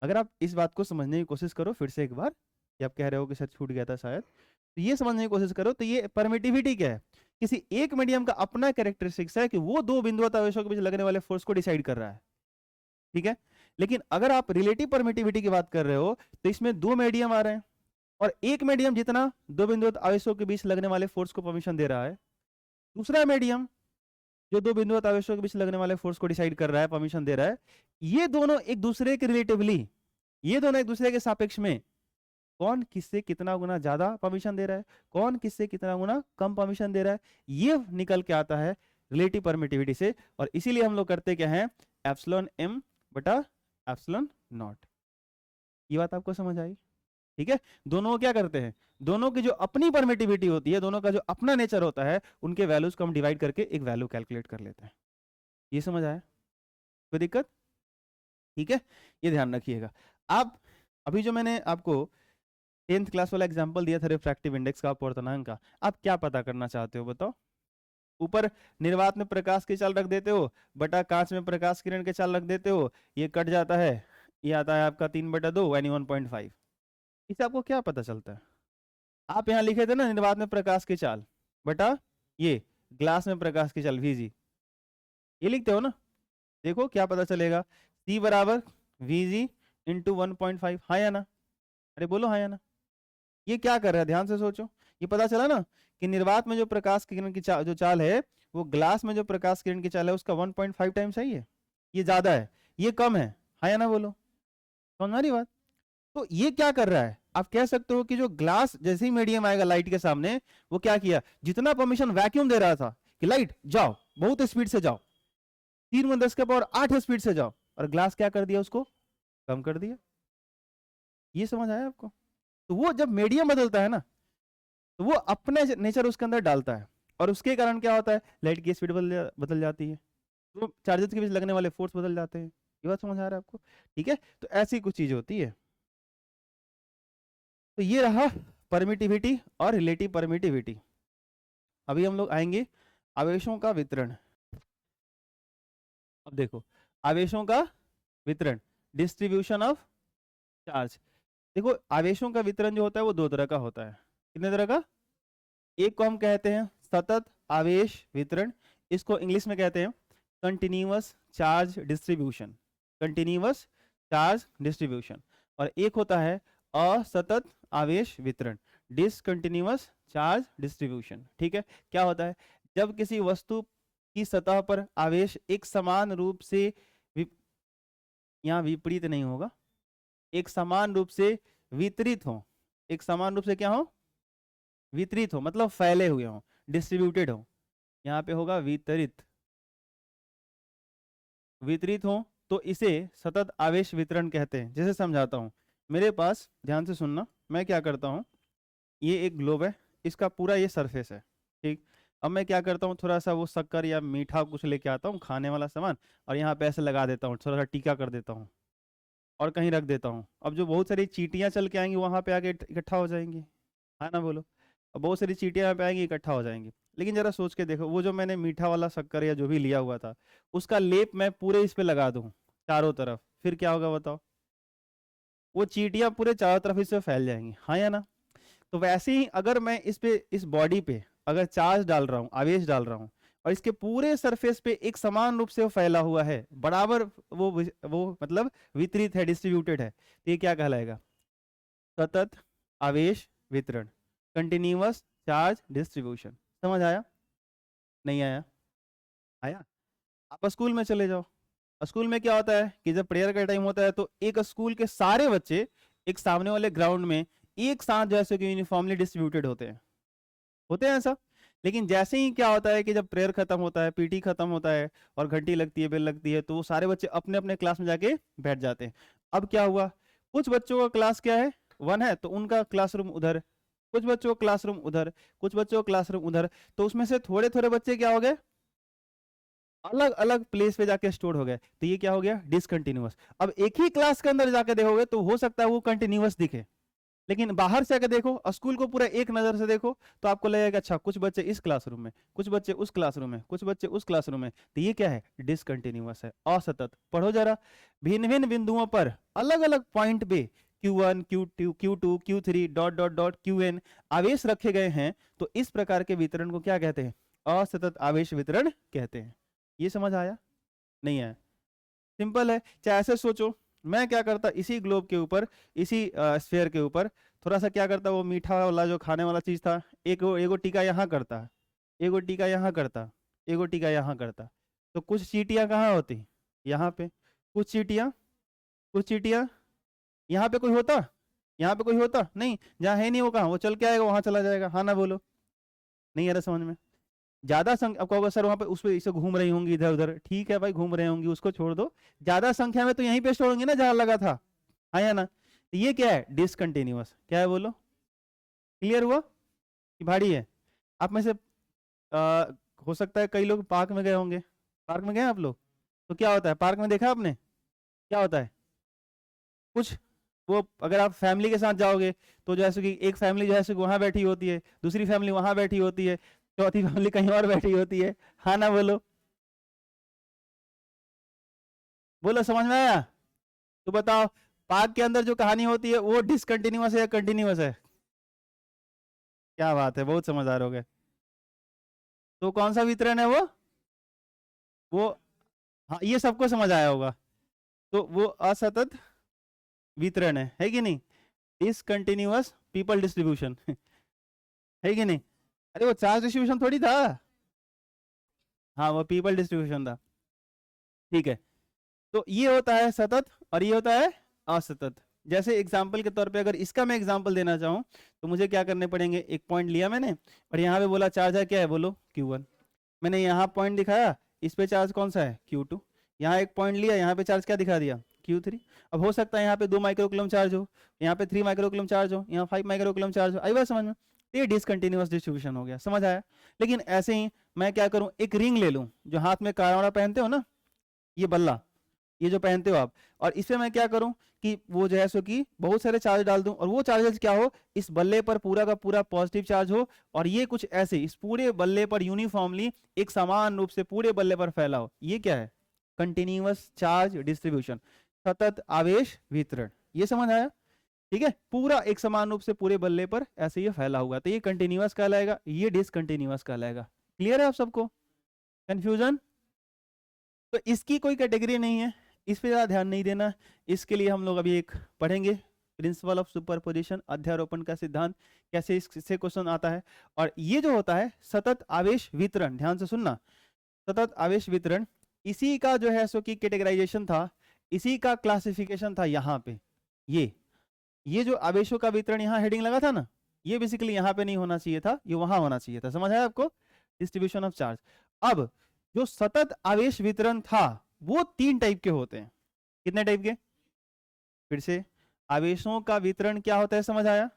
अगर आप इस बात को समझने की कोशिश करो फिर से एक बार, कि आप कह रहे हो कि सर छूट गया था शायद, तो ये समझने की कोशिश करो, तो ये परमिटिविटी क्या है? किसी एक मीडियम का अपना कैरेक्टरिस्टिक्स है कि वो दो बिंदुवत आवेशों के बीच लगने वाले फोर्स को डिसाइड कर रहा है, ठीक है। लेकिन अगर आप रिलेटिव परमिटिविटी की बात कर रहे हो तो इसमें दो मीडियम आ रहे हैं, और एक मीडियम जितना दो बिंदुवत आवेशों के बीच लगने वाले फोर्स को परमिशन दे रहा है, दूसरा मीडियम जो दो बिंदुवत आवेशों के बीच लगने वाले फोर्स को डिसाइड कर रहा है, परमिशन दे रहा है। ये दोनों एक दूसरे के रिलेटिवली, ये दोनों एक दूसरे के सापेक्ष में कौन किससे कितना गुना ज्यादा परमिशन दे रहा है, कौन किससे कितना गुना कम परमिशन दे रहा है, ये निकल के आता है रिलेटिव परमिटिविटी से। और इसीलिए हम लोग करते क्या है, एप्सिलॉन एम बटा एप्सिलॉन नॉट। ये बात आपको समझ आई? ठीक है। दोनों क्या करते हैं, दोनों की जो अपनी परमिटिविटी होती है, दोनों का जो अपना नेचर होता है, उनके वैल्यूज को हम डिवाइड करके एक वैल्यू कैलकुलेट कर लेते हैं। ये समझ आया? कोई दिक्कत? ठीक है, ये ध्यान रखिएगा। आप अभी जो मैंने आपको 10th क्लास वाला एग्जांपल दिया था रिफ्रैक्टिव इंडेक्स का, अपवर्तनांक का, आप क्या पता करना चाहते हो बताओ? ऊपर निर्वात में प्रकाश की चाल रख देते हो, बटा कांच में प्रकाश किरण के चाल रख देते हो, ये कट जाता है, ये आता है आपका 3/2 यानी 1.5। इससे आपको क्या पता चलता है? आप यहाँ लिखे थे ना निर्वात में प्रकाश की चाल बटा ये ग्लास में प्रकाश की चाल VG, ये लिखते हो ना? देखो क्या पता चलेगा, C बराबर VG इंटू 1.5, हाँ या ना? अरे बोलो हाँ या ना? ये क्या कर रहा है, ध्यान से सोचो। ये पता चला ना कि निर्वात में जो प्रकाश किरण की जो चाल है, वो ग्लास में जो प्रकाश किरण की चाल है उसका 1.5 टाइम्स है। ये ज्यादा है, ये कम है, हाँ या ना बोलो? समझ आ रही बात? तो ये क्या कर रहा है, आप कह सकते हो कि जो ग्लास जैसे ही मीडियम आएगा लाइट के सामने, वो क्या किया, जितना परमिशन वैक्यूम दे रहा था कि लाइट जाओ बहुत स्पीड से जाओ, 3×10⁸ स्पीड से जाओ, और ग्लास क्या कर दिया, उसको कम कर दिया। ये समझ आया आपको? तो वो जब मीडियम बदलता है ना, तो वो अपने नेचर उसके अंदर डालता है, और उसके कारण क्या होता है, लाइट की स्पीड बदल जाती है, तो चार्जेस के बीच लगने वाले फोर्स बदल जाते हैं। ये बात समझ आ रहा है आपको? ठीक है, तो ऐसी कुछ चीज होती है। तो ये रहा परमिटिविटी और रिलेटिव परमिटिविटी। अभी हम लोग आएंगे आवेशों का वितरण। अब देखो, आवेशों का वितरण, डिस्ट्रीब्यूशन ऑफ चार्ज। देखो आवेशों का वितरण जो होता है वो दो तरह का होता है। कितने तरह का? एक को हम कहते हैं सतत आवेश वितरण, इसको इंग्लिश में कहते हैं continuous charge distribution, continuous charge distribution. और एक होता है असतत आवेश वितरण, डिसकंटिन्यूअस चार्ज डिस्ट्रीब्यूशन। ठीक है, क्या होता है, जब किसी वस्तु की सतह पर आवेश एक समान रूप से यहाँ विपरीत नहीं होगा, एक समान रूप से वितरित हो, एक समान रूप से क्या हो, वितरित हो, मतलब फैले हुए हो, डिस्ट्रीब्यूटेड हो, यहाँ पे होगा वितरित, वितरित हो, तो इसे सतत आवेश वितरण कहते हैं। जैसे समझाता हूँ, मेरे पास, ध्यान से सुनना, मैं क्या करता हूँ, ये एक ग्लोब है, इसका पूरा ये सरफेस है, ठीक। अब मैं क्या करता हूँ, थोड़ा सा वो शक्कर या मीठा कुछ लेके आता हूँ, खाने वाला सामान, और यहाँ पे ऐसे लगा देता हूँ, थोड़ा सा टीका कर देता हूँ, और कहीं रख देता हूँ। अब जो बहुत सारी चींटियाँ चल के आएंगी वहां पे आके इकट्ठा हो जाएंगी, है ना बोलो? अब बहुत सारी चींटियाँ यहाँ पे आएंगी, इकट्ठा हो जाएंगी। लेकिन जरा सोच के देखो, वो जो मैंने मीठा वाला शक्कर या जो भी लिया हुआ था, उसका लेप मैं पूरे इस पे लगा दूं चारों तरफ, फिर क्या होगा बताओ? वो चींटियां पूरे चारों तरफ इससे फैल जाएंगी, हाँ या ना? तो वैसे ही अगर मैं इस पे, इस बॉडी पे अगर चार्ज डाल रहा हूँ, आवेश डाल रहा हूँ, और इसके पूरे सरफेस पे एक समान रूप से वो फैला हुआ है, बराबर वो मतलब वितरित है, डिस्ट्रीब्यूटेड है, तो ये क्या कहलाएगा? सतत आवेश वितरण, कंटिन्यूअस चार्ज डिस्ट्रीब्यूशन। समझ आया? नहीं आया? आया? आप स्कूल में चले जाओ, स्कूल में क्या होता है कि जब प्रेयर का टाइम होता है तो एक स्कूल के सारे बच्चे एक सामने वाले ग्राउंड में एक साथ जैसे कि यूनिफॉर्मली डिस्ट्रीब्यूटेड होते हैं ऐसा। लेकिन जैसे ही क्या होता है कि जब प्रेयर खत्म होता है, पीटी खत्म होता है, और घंटी लगती है, बेल लगती है, तो वो सारे बच्चे अपने अपने क्लास में जाके बैठ जाते हैं। अब क्या हुआ, कुछ बच्चों का क्लास क्या है, 1 है, तो उनका क्लासरूम उधर, कुछ बच्चों का क्लासरूम उधर, कुछ बच्चों का क्लासरूम उधर, तो उसमें से थोड़े थोड़े बच्चे क्या हो गए, अलग अलग प्लेस पे जाके स्टोर हो गए, तो ये क्या हो गया, डिसकंटिन्यूअस। अब एक ही क्लास के अंदर जाके देखोगे तो हो सकता है वो कंटिन्यूअस दिखे, लेकिन बाहर से अगर देखो, स्कूल को पूरा एक नजर से देखो, तो आपको लगेगा अच्छा कुछ बच्चे इस क्लासरूम में, कुछ बच्चे उस क्लासरूम में, कुछ बच्चे उस क्लासरूम में, तो ये क्या है? डिसकंटिन्यूअस है, असतत। पढ़ो जरा, भिन्न भिन्न बिंदुओं पर अलग अलग पॉइंट पे Q1 Q2 Q2 Q3 dot dot dot Qn आवेश रखे गए हैं, तो इस प्रकार के वितरण को क्या कहते हैं? असतत आवेश वितरण कहते हैं। ये समझ आया? नहीं आया? सिंपल है। चाहे ऐसे सोचो, मैं क्या करता, इसी ग्लोब के ऊपर, इसी स्फीयर के ऊपर थोड़ा सा क्या करता, वो मीठा वाला जो खाने वाला चीज था, एगो टीका यहाँ करता, एगो टीका यहाँ करता, एगो टीका यहाँ करता, तो कुछ चीटियां कहाँ होती? यहाँ पे। कुछ चीटियां यहाँ पे कोई होता? यहाँ पे कोई होता नहीं। जहाँ है नहीं वो कहाँ? वो चल के आएगा, वहां चला जाएगा। हाँ ना बोलो? नहीं आ रहा समझ में? ज्यादा संख्या, आपको अगर सर वहां पे उस पे इसे घूम रही होंगी इधर उधर, ठीक है भाई, घूम रहे होंगी, उसको छोड़ दो। ज्यादा संख्या में तो यहीं पे स्टोर होंगे ना जहां लगा था, हाँ या ना? तो ये क्या है? डिसकंटिन्यूअस। क्या है बोलो? क्लियर हुआ कि भारी है? आप में से हो सकता है कई लोग पार्क में गए होंगे। पार्क में गए आप लोग? तो क्या होता है पार्क में, देखा आपने क्या होता है? कुछ वो, अगर आप फैमिली के साथ जाओगे तो जैसे कि एक फैमिली जो है वहां बैठी होती है, दूसरी फैमिली वहां बैठी होती है, चौथी फैमिली कहीं और बैठी होती है। हाँ ना बोलो? बोलो, समझ में आया? तो बताओ, पार्क के अंदर जो कहानी होती है वो डिसकंटिन्यूअस है या कंटिन्यूअस है? क्या बात है, बहुत समझदार हो गए। तो कौन सा वितरण है वो हाँ, ये सबको समझ आया होगा। तो वो असतत वितरण है कि नहीं? डिसकंटिन्यूअस पीपल डिस्ट्रीब्यूशन है कि नहीं? अरे वो चार्ज डिस्ट्रीब्यूशन थोड़ी था। हाँ, वो पीपल डिस्ट्रीब्यूशन था। ठीक है, तो ये होता है सतत और ये होता है असतत। जैसे एग्जाम्पल के तौर पे अगर इसका मैं एग्जाम्पल देना चाहूँ, तो मुझे क्या करने पड़ेंगे? एक पॉइंट लिया मैंने और यहाँ पे बोला चार्ज है, क्या है बोलो? Q1। मैंने यहाँ पॉइंट दिखाया, इस पे चार्ज कौन सा है? Q2। यहाँ एक पॉइंट लिया, यहाँ पे चार्ज क्या दिखा दिया? Q3। अब हो सकता है यहाँ पे 2 माइक्रोकुलम चार्ज हो, यहाँ पे 3 माइक्रोकुलम चार्ज हो, यहाँ 5 माइक्रोकुलम चार्ज हो। आई बात समझ में? ये डिसकंटिन्यूअस डिस्ट्रीब्यूशन हो गया। समझ आया? लेकिन ऐसे ही मैं क्या करूँ, एक रिंग ले लूँ, जो हाथ में काड़ा पहनते हो ना, ये बल्ला, ये जो पहनते हो आप, और इसमें मैं क्या करूं कि वो जो है सो कि बहुत सारे चार्ज डाल दूं, और वो चार्जेस क्या हो, इस बल्ले पर पूरा का पूरा पॉजिटिव चार्ज हो, और ये कुछ ऐसे इस पूरे बल्ले पर यूनिफॉर्मली एक समान रूप से पूरे बल्ले पर फैला हो। ये क्या है? कंटिन्यूअस चार्ज डिस्ट्रीब्यूशन, सतत आवेश वितरण। ये समझ आया? ठीक है, पूरा एक समान रूप से पूरे बल्ले पर ऐसे ये फैला हुआ, तो ये कंटिन्यूअस कहलाएगा, ये डिसकंटिन्यूअस कहलाएगा। क्लियर है आप सबको? कंफ्यूजन? तो इसकी कोई कैटेगरी नहीं है, इस पे ज़्यादा ध्यान नहीं देना। इसके लिए हम लोग अभी एक पढ़ेंगे, प्रिंसिपल ऑफ सुपरपोजिशन, अध्यारोपण का सिद्धांत, कैसे इससे क्वेश्चन आता है। और ये जो होता है सतत आवेश वितरण, ध्यान से सुनना, सतत आवेश वितरण, इसी का जो है सो की कैटेगराइजेशन था, इसी का क्लासिफिकेशन था यहाँ पे। ये जो आवेशों का वितरण यहाँ हेडिंग लगा था ना, ये बेसिकली यहाँ पे नहीं होना चाहिए था, ये वहां होना चाहिए था। समझ आया आपको? Distribution of charge. अब जो सतत आवेश वितरण था वो 3 टाइप के होते हैं। कितने टाइप के? फिर से, आवेशों का वितरण क्या होता है? समझ आया?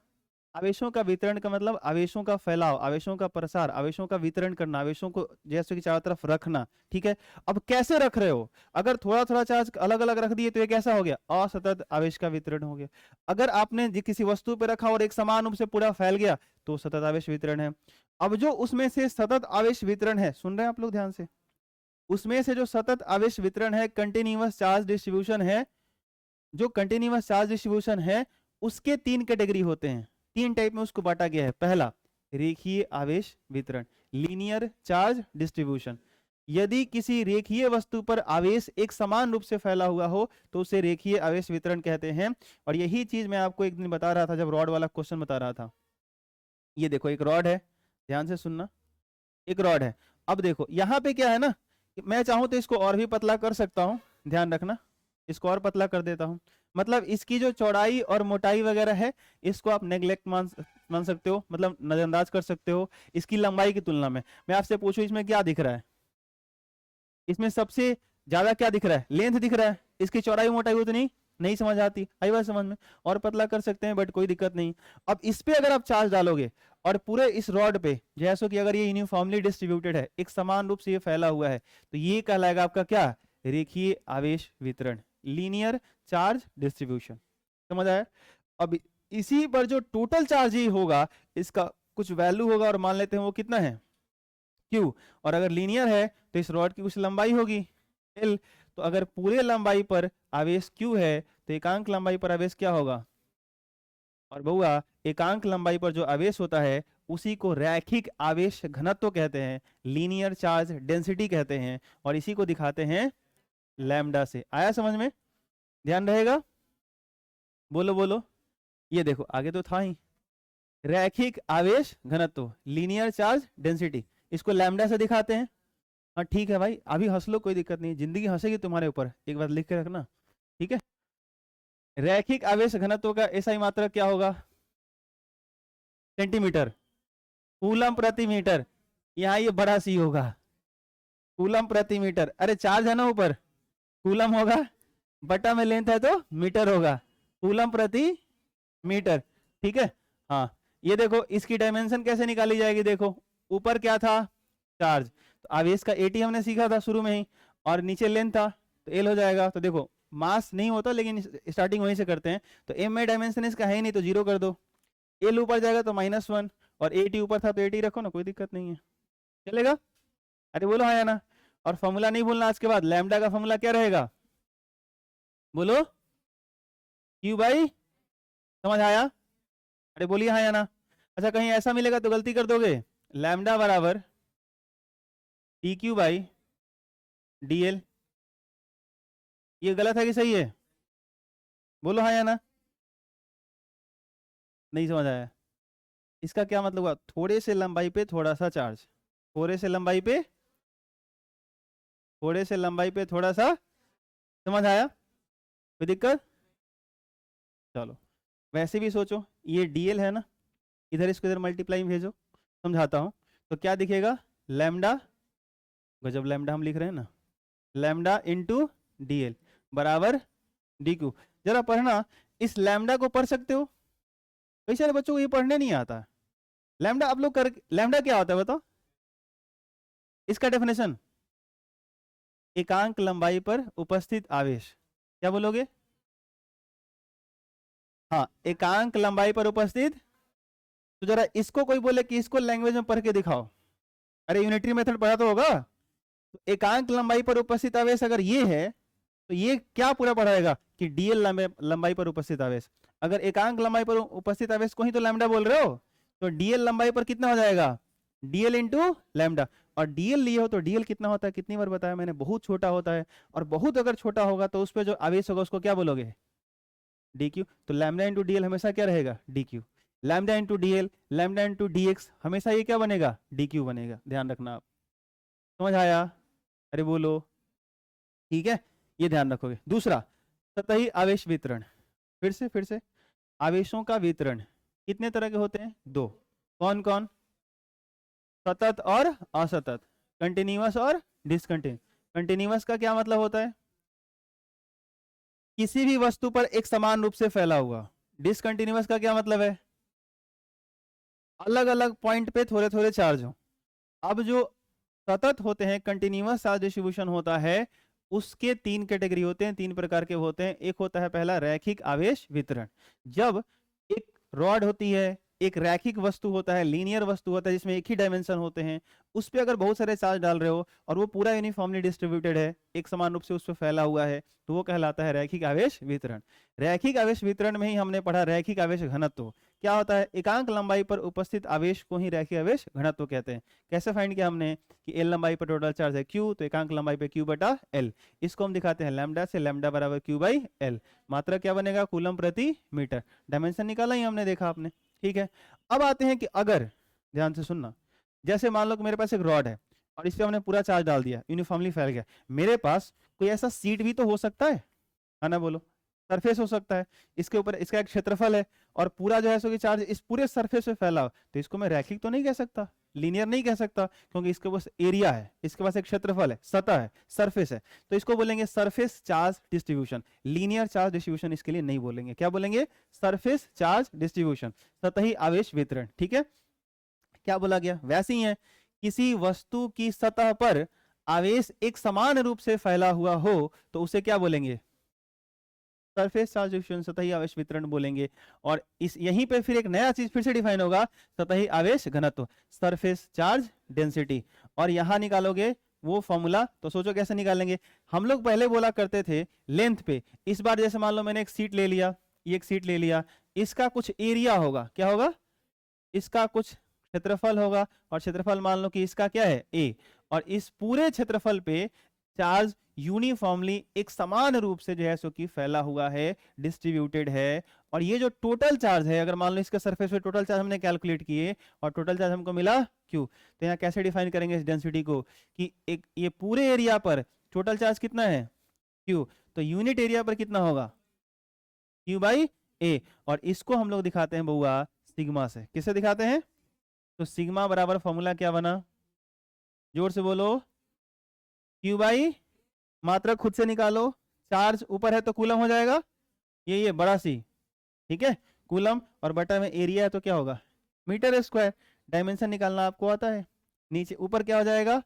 आवेशों का वितरण का मतलब आवेशों का फैलाव, आवेशों का प्रसार, आवेशों का वितरण करना, आवेशों को जैसे कि चारों तरफ रखना। ठीक है, अब कैसे रख रहे हो? अगर थोड़ा थोड़ा चार्ज अलग अलग रख दिए तो ये कैसा हो गया? असतत आवेश का वितरण हो गया। अगर आपने किसी वस्तु पे रखा और एक समान रूप से पूरा फैल गया तो सतत आवेश वितरण है। अब जो उसमें से सतत आवेश वितरण है, सुन रहे हैं आप लोग ध्यान से, उसमें से जो सतत आवेश वितरण है, कंटिन्यूअस चार्ज डिस्ट्रीब्यूशन है, जो कंटिन्यूअस चार्ज डिस्ट्रीब्यूशन है उसके 3 कैटेगरी होते हैं, 3 टाइप में उसको बांटा गया है। पहला, रेखीय आवेश वितरण, लीनियर चार्ज डिस्ट्रीब्यूशन। यदि किसी रेखीय वस्तु पर आवेश एक समान रूप से फैला हुआ हो तो उसे रेखीय आवेश वितरण कहते हैं। और यही चीज मैं आपको एक दिन बता रहा था जब रॉड वाला क्वेश्चन बता रहा था। ये देखो, एक रॉड है, ध्यान से सुनना, एक रॉड है। अब देखो यहाँ पे क्या है ना, मैं चाहूं तो इसको और भी पतला कर सकता हूं, ध्यान रखना, इसको और पतला कर देता हूं। मतलब इसकी जो चौड़ाई और मोटाई वगैरह है इसको आप नेग्लेक्ट मान सकते हो, मतलब नजरअंदाज कर सकते हो इसकी लंबाई की तुलना में। मैं आपसे पूछूं इसमें क्या दिख रहा है? इसमें सबसे ज्यादा क्या दिख रहा है? लेंथ दिख रहा है। इसकी चौड़ाई मोटाई उतनी नहीं समझ आती, आई बात समझ में? और पतला कर सकते हैं बट कोई दिक्कत नहीं। अब इस पे अगर आप चार्ज डालोगे और पूरे इस रॉड पे, जैसे कि अगर ये यूनिफॉर्मली डिस्ट्रीब्यूटेड है, एक समान रूप से ये फैला हुआ है, तो ये कहलाएगा आपका क्या? रेखीय आवेश वितरण, लीनियर चार्ज डिस्ट्रीब्यूशन। समझ आया? अब इसी पर जो टोटल चार्ज ही होगा इसका कुछ वैल्यू होगा और मान लेते हैं वो कितना है Q। और अगर लीनियर है तो इस रॉड की कुछ लंबाई होगी L। तो अगर पूरे लंबाई पर आवेश Q है तो एकांक लंबाई पर आवेश क्या होगा? और बहुआ एकांक लंबाई पर जो आवेश होता है उसी को रैखिक आवेश घनत्व कहते हैं, लीनियर चार्ज डेंसिटी कहते हैं, और इसी को दिखाते हैं लैम्डा से। आया समझ में? ध्यान रहेगा? बोलो बोलो। ये देखो आगे तो था ही, रैखिक आवेश घनत्व लीनियर चार्ज डेंसिटी, इसको लैम्डा से दिखाते हैं। हाँ ठीक है भाई, अभी हंस लो, कोई दिक्कत नहीं, जिंदगी हंसेगी तुम्हारे ऊपर, एक बार लिख के रखना, ठीक है। रैखिक आवेश घनत्व का एसआई मात्रक क्या होगा? सेंटीमीटर। कूलम प्रति मीटर, यहाँ ये बड़ा सी होगा, कूलम प्रति मीटर। अरे चार्ज है ना ऊपर, कूलम होगा, बटा में लेंथ है तो मीटर होगा, कूलम प्रति मीटर, ठीक है। हाँ ये देखो इसकी डायमेंशन कैसे निकाली जाएगी, देखो ऊपर क्या था? चार्ज, तो आवेश का एटी हमने सीखा था शुरू में ही, और नीचे लेंथ था तो एल हो जाएगा। तो देखो मास नहीं होता लेकिन स्टार्टिंग वहीं से करते हैं, तो एम में डायमेंशन इसका है ही नहीं तो जीरो कर दो, एल ऊपर जाएगा तो -1, और एटी ऊपर था तो एटी रखो ना, कोई दिक्कत नहीं है, चलेगा। अरे बोलो हाँ या ना। और फॉर्मूला नहीं भूलना, आज के बाद लैम्डा का फॉर्मूला क्या रहेगा? बोलो, क्यू बाई, समझ आया? अरे बोलिए हाँ या ना। अच्छा कहीं ऐसा मिलेगा तो गलती कर दोगे, लैम्डा बराबर T Q by D L, ये गलत है कि सही है? बोलो हाँ या ना। नहीं समझ आया? इसका क्या मतलब हुआ? थोड़े से लंबाई पे थोड़ा सा चार्ज, थोड़े से लंबाई पे, थोड़े से लंबाई पे थोड़ा सा, समझ आया? कोई दिक्कत? चलो वैसे भी सोचो, ये डीएल है ना, इधर इसको इधर मल्टीप्लाई भेजो, समझाता हूं। तो क्या दिखेगा? लैम्डा, गजब लैम्डा हम लिख रहे हैं ना, लैम्डा इंटू डीएल बराबर डी क्यू। जरा पढ़ना, इस लैम्डा को पढ़ सकते हो? कई सारे बच्चों को ये पढ़ने नहीं आता। लैम्डा आप लोग कर, लैम्डा क्या होता है बताओ इसका डेफिनेशन? एकांक लंबाई पर उपस्थित आवेश, क्या बोलोगे? हाँ एकांक लंबाई पर उपस्थित। तो जरा इसको कोई बोले कि इसको लैंग्वेज में पढ़ के दिखाओ, अरे यूनिटरी मेथड पढ़ा तो होगा। तो एकांक लंबाई पर उपस्थित आवेश अगर ये है तो ये क्या पूरा पढ़ाएगा कि डीएल लंबाई पर उपस्थित आवेश। अगर एकांक लंबाई पर उपस्थित आवेश को ही तो लैम्डा बोल रहे हो, तो डीएल लंबाई पर कितना हो जाएगा? DL into lambda. और डीएल लिए हो तो डीएल कितना होता है, कितनी बार बताया मैंने, बहुत छोटा होता है। और बहुत अगर छोटा होगा तो उस पर जो आवेश होगा उसको क्या बोलोगे? D q. तो लैम्डा इंटू डीएल हमेशा क्या रहेगा? D q. Lambda into dl, lambda into dx, हमेशा ये क्या बनेगा? डी क्यू बनेगा, ध्यान रखना आप। समझ आया? अरे बोलो, ठीक है, ये ध्यान रखोगे। दूसरा, सतही आवेश वितरण। फिर से आवेशों का वितरण कितने तरह के होते हैं? दो। कौन कौन? सतत और असतत, कंटिन्यूअस और डिसकंटिन्यूअस। कंटिन्यूअस का क्या मतलब होता है? किसी भी वस्तु पर एक समान रूप से फैला हुआ। डिसकंटिन्यूअस का क्या मतलब है? अलग अलग पॉइंट पे थोड़े थोड़े चार्ज हो। अब जो सतत होते हैं, कंटिन्यूअस चार्ज डिस्ट्रीब्यूशन होता है, उसके तीन कैटेगरी होते हैं, तीन प्रकार के होते हैं। एक होता है पहला रैखिक आवेश वितरण। जब एक रॉड होती है, एक रैखिक वस्तु होता है, लीनियर वस्तु होता है जिसमें एक ही डायमेंशन होते हैं, उस पर अगर बहुत सारे चार्ज डाल रहे हो और वो पूरा यूनिफॉर्मली डिस्ट्रीब्यूटेड है, एक समान रूप से उस पर फैला हुआ है, तो वो कहलाता है रैखिक आवेश वितरण। रैखिक आवेश वितरण में ही हमने पढ़ा रैखिक आवेश घनत्व क्या होता है? एकांक लंबाई पर उपस्थित आवेश को ही रैखिक आवेश घनत्व कहते हैं। कैसे फाइंड किया हमने कि एल लंबाई पर टोटल चार्ज है क्यू, तो एकांक लंबाई पे क्यू बटा एल, इसको हम दिखाते हैं लैम्डा से, लैम्डा बराबर क्यू बाई एल। मात्रा क्या बनेगा? कूलम प्रति मीटर। डायमेंशन निकाला ही हमने, देखा आपने, ठीक है। अब आते हैं कि अगर, ध्यान से सुनना, जैसे मान लो कि मेरे पास एक रॉड है और इस पे हमने पूरा चार्ज डाल दिया, यूनिफॉर्मली फैल गया। मेरे पास कोई ऐसा सीट भी तो हो सकता है ना? बोलो, सरफेस हो सकता है, इसके ऊपर इसका एक क्षेत्रफल है और पूरा जो है सो कि चार्ज इस पूरे सरफेस पे फैला हो, तो इसको मैं रैखिक तो नहीं कह सकता, लीनियर नहीं कह सकता, क्योंकि इसके पास एरिया है, इसके पास एक क्षेत्रफल है, सतह है, सरफेस है, तो इसको बोलेंगे surface charge distribution. Linear charge distribution इसके लिए नहीं बोलेंगे, क्या बोलेंगे? सरफेस चार्ज डिस्ट्रीब्यूशन, सतही आवेश वितरण, ठीक है। क्या बोला गया? वैसे ही है, किसी वस्तु की सतह पर आवेश एक समान रूप से फैला हुआ हो तो उसे क्या बोलेंगे? सरफेस चार्ज डिस्ट्रीब्यूशन, सतही आवेश वितरण बोलेंगे। और इस यहीं पे फिर एक नया चीज फिर से डिफाइन होगा, सतही आवेश घनत्व, सरफेस चार्ज डेंसिटी। और यहां निकालोगे वो फॉर्मूला, तो सोचो कैसे निकालेंगे। हम लोग पहले बोला करते थे लेंथ पे, इस बार जैसे मान लो मैंने एक सीट ले लिया, ये एक सीट ले लिया, इसका कुछ एरिया होगा, क्या होगा, इसका कुछ क्षेत्रफल होगा, और क्षेत्रफल मान लो कि इसका क्या है ए, और इस पूरे क्षेत्रफल पे चार्ज यूनिफॉर्मली एक समान रूप से जो है सो कि फैला हुआ है, डिस्ट्रीब्यूटेड है। और ये जो टोटल चार्ज है, अगर मान लो इसके सरफेस पे टोटल चार्ज हमने कैलकुलेट किए और टोटल चार्ज हमको मिला क्यू, तो यहाँ कैसे डिफाइन करेंगे इस डेंसिटी को, कि एक ये पूरे एरिया पर टोटल चार्ज कितना है क्यू, तो यूनिट एरिया पर कितना होगा क्यू बाई ए। और इसको हम लोग दिखाते हैं बउआ सिग्मा से, किससे दिखाते हैं, तो सिग्मा बराबर फॉर्मूला क्या बना, जोर से बोलो, क्यू बाई, मात्रक खुद से निकालो, चार्ज ऊपर है तो कूलम हो जाएगा, ये बड़ा सी, ठीक है, कूलम, और बटा में एरिया है तो क्या होगा मीटर स्क्वायर। डायमेंशन निकालना आपको आता है, नीचे ऊपर क्या हो जाएगा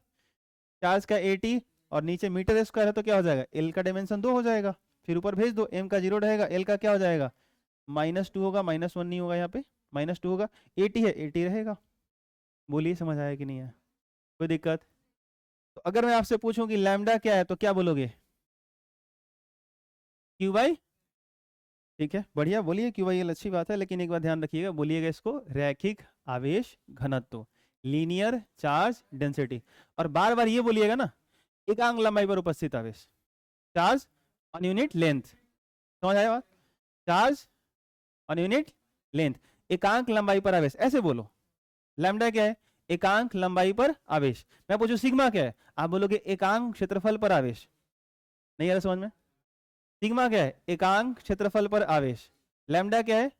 चार्ज का 80, और नीचे मीटर स्क्वायर है तो क्या हो जाएगा एल का डायमेंशन 2 हो जाएगा, फिर ऊपर भेज दो, एम का 0 रहेगा, एल का क्या हो जाएगा -2 होगा, -1 नहीं होगा, यहाँ पे -2 होगा, 80 है 80 रहेगा। बोलिए समझ आया कि नहीं है, कोई दिक्कत। तो अगर मैं आपसे पूछूं कि लैम्डा क्या है तो क्या बोलोगे, क्यू बाई, ठीक है बढ़िया, बोलिए क्यू बाई, ये अच्छी बात है, लेकिन एक बार ध्यान रखिएगा, बोलिएगा इसको रैखिक आवेश घनत्व, लीनियर चार्ज डेंसिटी। और बार बार ये बोलिएगा ना, एकांक लंबाई पर उपस्थित आवेश, चार्ज ऑन यूनिट लेंथ, समझ आया बात, चार्ज ऑन यूनिट लेंथ, एकांक लंबाई पर आवेश, ऐसे बोलो। लैम्डा क्या है, एकांक लंबाई पर आवेश। मैं पूछूं सिग्मा क्या है, आप बोलोगे एकांक क्षेत्रफल पर आवेश, नहीं आ रहा समझ में, सिग्मा क्या है, एकांक क्षेत्रफल पर आवेश। लैम्डा क्या है,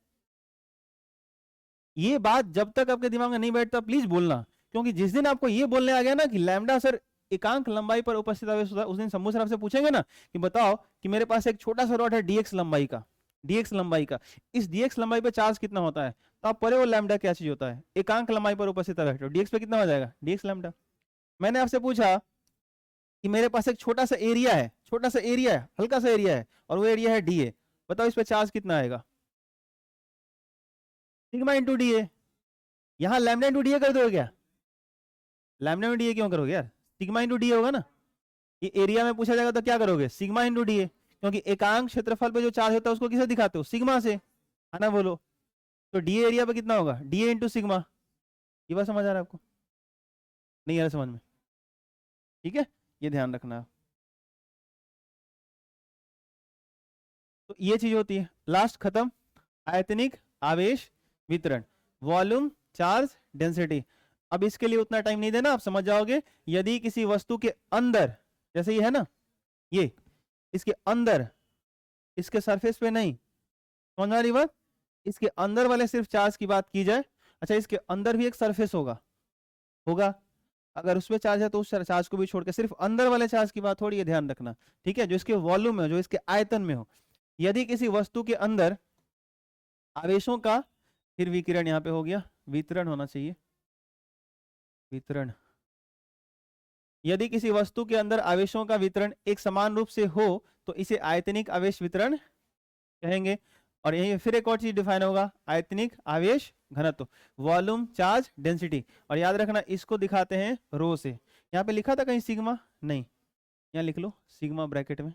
ये बात जब तक आपके दिमाग में नहीं बैठता प्लीज बोलना, क्योंकि जिस दिन आपको ये बोलने आ गया ना कि लैम्डा सर एकांक लंबाई पर उपस्थित आवेश होता है, उस दिन शंभू सर आपसे पूछेंगे ना कि बताओ कि मेरे पास एक छोटा सा रॉड है डीएक्स लंबाई का, डीएक्स लंबाई का, इस डीएक्स लंबाई पर चार्ज कितना होता है, तो आप पढ़े वो लैम्डा क्या चीज होता है, एकांक लंबाई पर उपस्थित आवेश, तो डीएक्स पे कितना हो जाएगा डीएक्स लैम्डा। मैंने आपसे पूछा कि मेरे पास एक छोटा सा एरिया है, छोटा सा एरिया है, हल्का सा एरिया है, और वो एरिया है डीए, बताओ इस पे चार्ज कितना आएगा, सिग्मा इंटू डीए। यहाँ लैम्डा इंटू डीए कर दोगे क्या, लैम्डा इंटू डीए क्यों करोगे यार, सिग्मा इंटू डीए होगा ना, ये एरिया में पूछा जाएगा तो क्या करोगे सिग्मा इंटू डीए, क्योंकि एकांक क्षेत्रफल पे जो चार्ज होता है उसको किसे दिखाते हो सिग्मा से, है ना, बोलो। तो डीए एरिया पे कितना होगा डीए इंटू सिग्मा, ये बात समझ आ रहा है आपको, नहीं आ रहा समझ में, ठीक है, ये ध्यान रखना। तो ये चीज होती है, लास्ट खत्म, आयतनिक आवेश वितरण, वॉल्यूम चार्ज डेंसिटी। अब इसके लिए उतना टाइम नहीं देना, आप समझ जाओगे। यदि किसी वस्तु के अंदर, जैसे ये है ना, ये इसके अंदर, इसके सरफेस पे नहीं, समझ आ रही बात, इसके अंदर वाले सिर्फ चार्ज की बात की जाए, अच्छा इसके अंदर भी एक सरफेस होगा, होगा, अगर उसमें चार्ज है तो उस चार्ज को भी छोड़ के सिर्फ अंदर वाले चार्ज की बात, थोड़ी ये ध्यान रखना, ठीक है, जो इसके वॉल्यूम में हो, जो इसके आयतन में हो। यदि किसी वस्तु के अंदर आवेशों का, फिर विकिरण यहाँ पे हो गया, वितरण होना चाहिए, वितरण, यदि किसी वस्तु के अंदर आवेशों का वितरण एक समान रूप से हो तो इसे आयतनिक आवेश वितरण कहेंगे। और यही फिर एक और चीज डिफाइन होगा, आयतनिक आवेश घनत्व, वॉल्यूम चार्ज डेंसिटी। और याद रखना इसको दिखाते हैं रो से, यहाँ पे लिखा था कहीं सिग्मा, नहीं, यहाँ लिख लो सिग्मा ब्रैकेट में,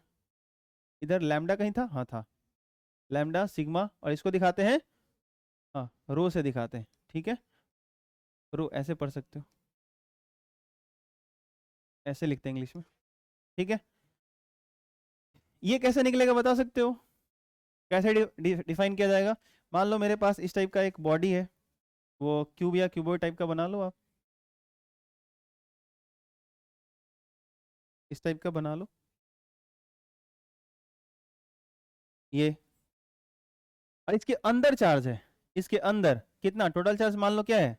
इधर लैम्डा कहीं था, हाँ था, लैम्डा सिग्मा, और इसको दिखाते हैं, हाँ रो से दिखाते हैं, ठीक है, रो ऐसे पढ़ सकते हो, ऐसे लिखते हैं इंग्लिश में, ठीक है। ये कैसे निकलेगा बता सकते हो, कैसे डिफाइन किया जाएगा। मान लो मेरे पास इस टाइप का एक बॉडी है, वो क्यूब या क्यूबॉइड टाइप का बना लो आप, इस टाइप का बना लो, ये, और इसके अंदर चार्ज है, इसके अंदर कितना टोटल चार्ज मान लो क्या है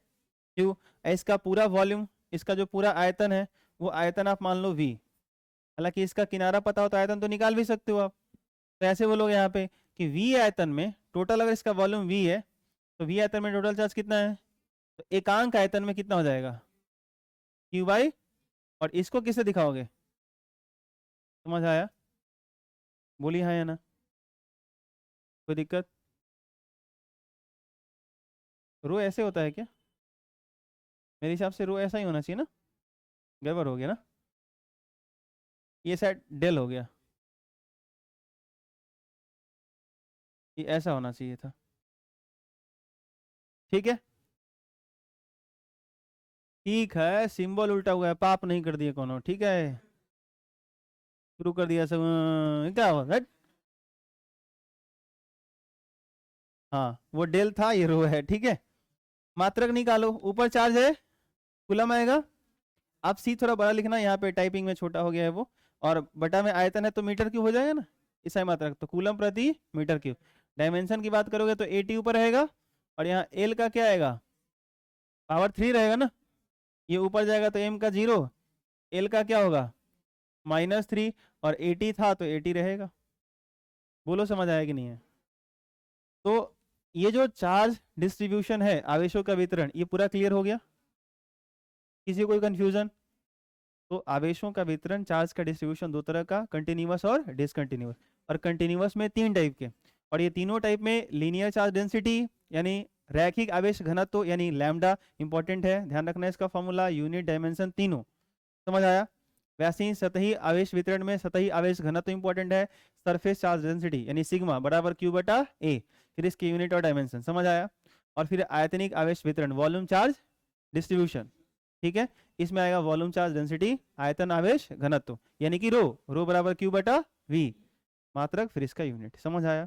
क्यू, इसका पूरा वॉल्यूम, इसका जो पूरा आयतन है वो आयतन आप मान लो वी, हालांकि इसका किनारा पता हो तो आयतन तो निकाल भी सकते हो आप, तो ऐसे बोलोगे यहाँ पे कि वी आयतन में टोटल, अगर इसका वॉल्यूम वी है तो वी आयतन में टोटल चार्ज कितना है, तो एकांक आयतन में कितना हो जाएगा क्यू बाई, और इसको किससे दिखाओगे, समझ आया, बोलिए हाँ या ना, कोई दिक्कत? रो ऐसे होता है क्या? मेरे हिसाब से रो ऐसा ही होना चाहिए ना, गड़बड़ हो गया ना, ये शायद डेल हो गया, ये ऐसा होना चाहिए था। ठीक है, ठीक है, सिंबल उल्टा हुआ है, पाप नहीं कर दिए कोनो, ठीक है, शुरू कर दिया सब, क्या हुआ हट? हाँ वो डेल था, ये रो है, ठीक है। मात्रक निकालो, ऊपर चार्ज है, कूलम आएगा। आप सी थोड़ा बड़ा लिखना, यहाँ पे टाइपिंग में छोटा हो गया है वो, और बटा में आयतन है तो मीटर क्यूब हो जाएगा ना, इस है मात्रक, तो कूलम प्रति मीटर क्यूब। डायमेंशन की बात करोगे तो 80 ऊपर रहेगा, और यहाँ एल का क्या आएगा, पावर 3 रहेगा ना, ये ऊपर जाएगा तो एम का 0, एल का क्या होगा -3, और 80 था तो 80 रहेगा। बोलो समझ आया कि नहीं है? तो ये जो चार्ज डिस्ट्रीब्यूशन है, आवेशों का वितरण, ये पूरा क्लियर हो गया? किसी को कोई कंफ्यूजन? तो आवेशों का वितरण, चार्ज का डिस्ट्रीब्यूशन दो तरह का, कंटिन्यूअस और डिसकंटिन्यूअस, और कंटिन्यूअस में 3 टाइप के, और ये तीनों टाइप में लीनियर चार्ज डेंसिटी यानी रैखिक आवेश घनत्व यानी लैम्डा इंपॉर्टेंट है, ध्यान रखना इसका फॉर्मूला, यूनिट, डायमेंशन, तीनों। समझ आया? वैसे ही सतही आवेश वितरण में सतही आवेश घनत्व इंपॉर्टेंट है, सरफेस चार्ज डेंसिटी यानी सिग्मा बराबर क्यू बटा ए, फिर इसके यूनिट और डायमेंशन। समझ आया? और फिर आयतनिक आवेश वितरण, वॉल्यूम चार्ज डिस्ट्रीब्यूशन, ठीक है, इसमें आएगा वॉल्यूम चार्ज डेंसिटी, आयतन आवेश घनत्व यानी कि रो, रो बराबर क्यू बटा वी, मात्रक फिर इसका यूनिट। समझ आया?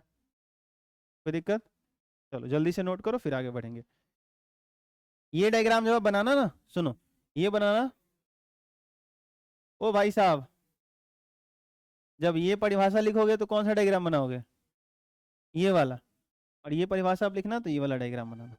कोई दिक्कत? चलो जल्दी से नोट करो फिर आगे बढ़ेंगे। ये डायग्राम जब आप बनाना ना, सुनो, ये बनाना, ओ भाई साहब, जब ये परिभाषा लिखोगे तो कौन सा डायग्राम बनाओगे? ये वाला। और ये परिभाषा आप लिखना तो ये वाला डायग्राम बनाना।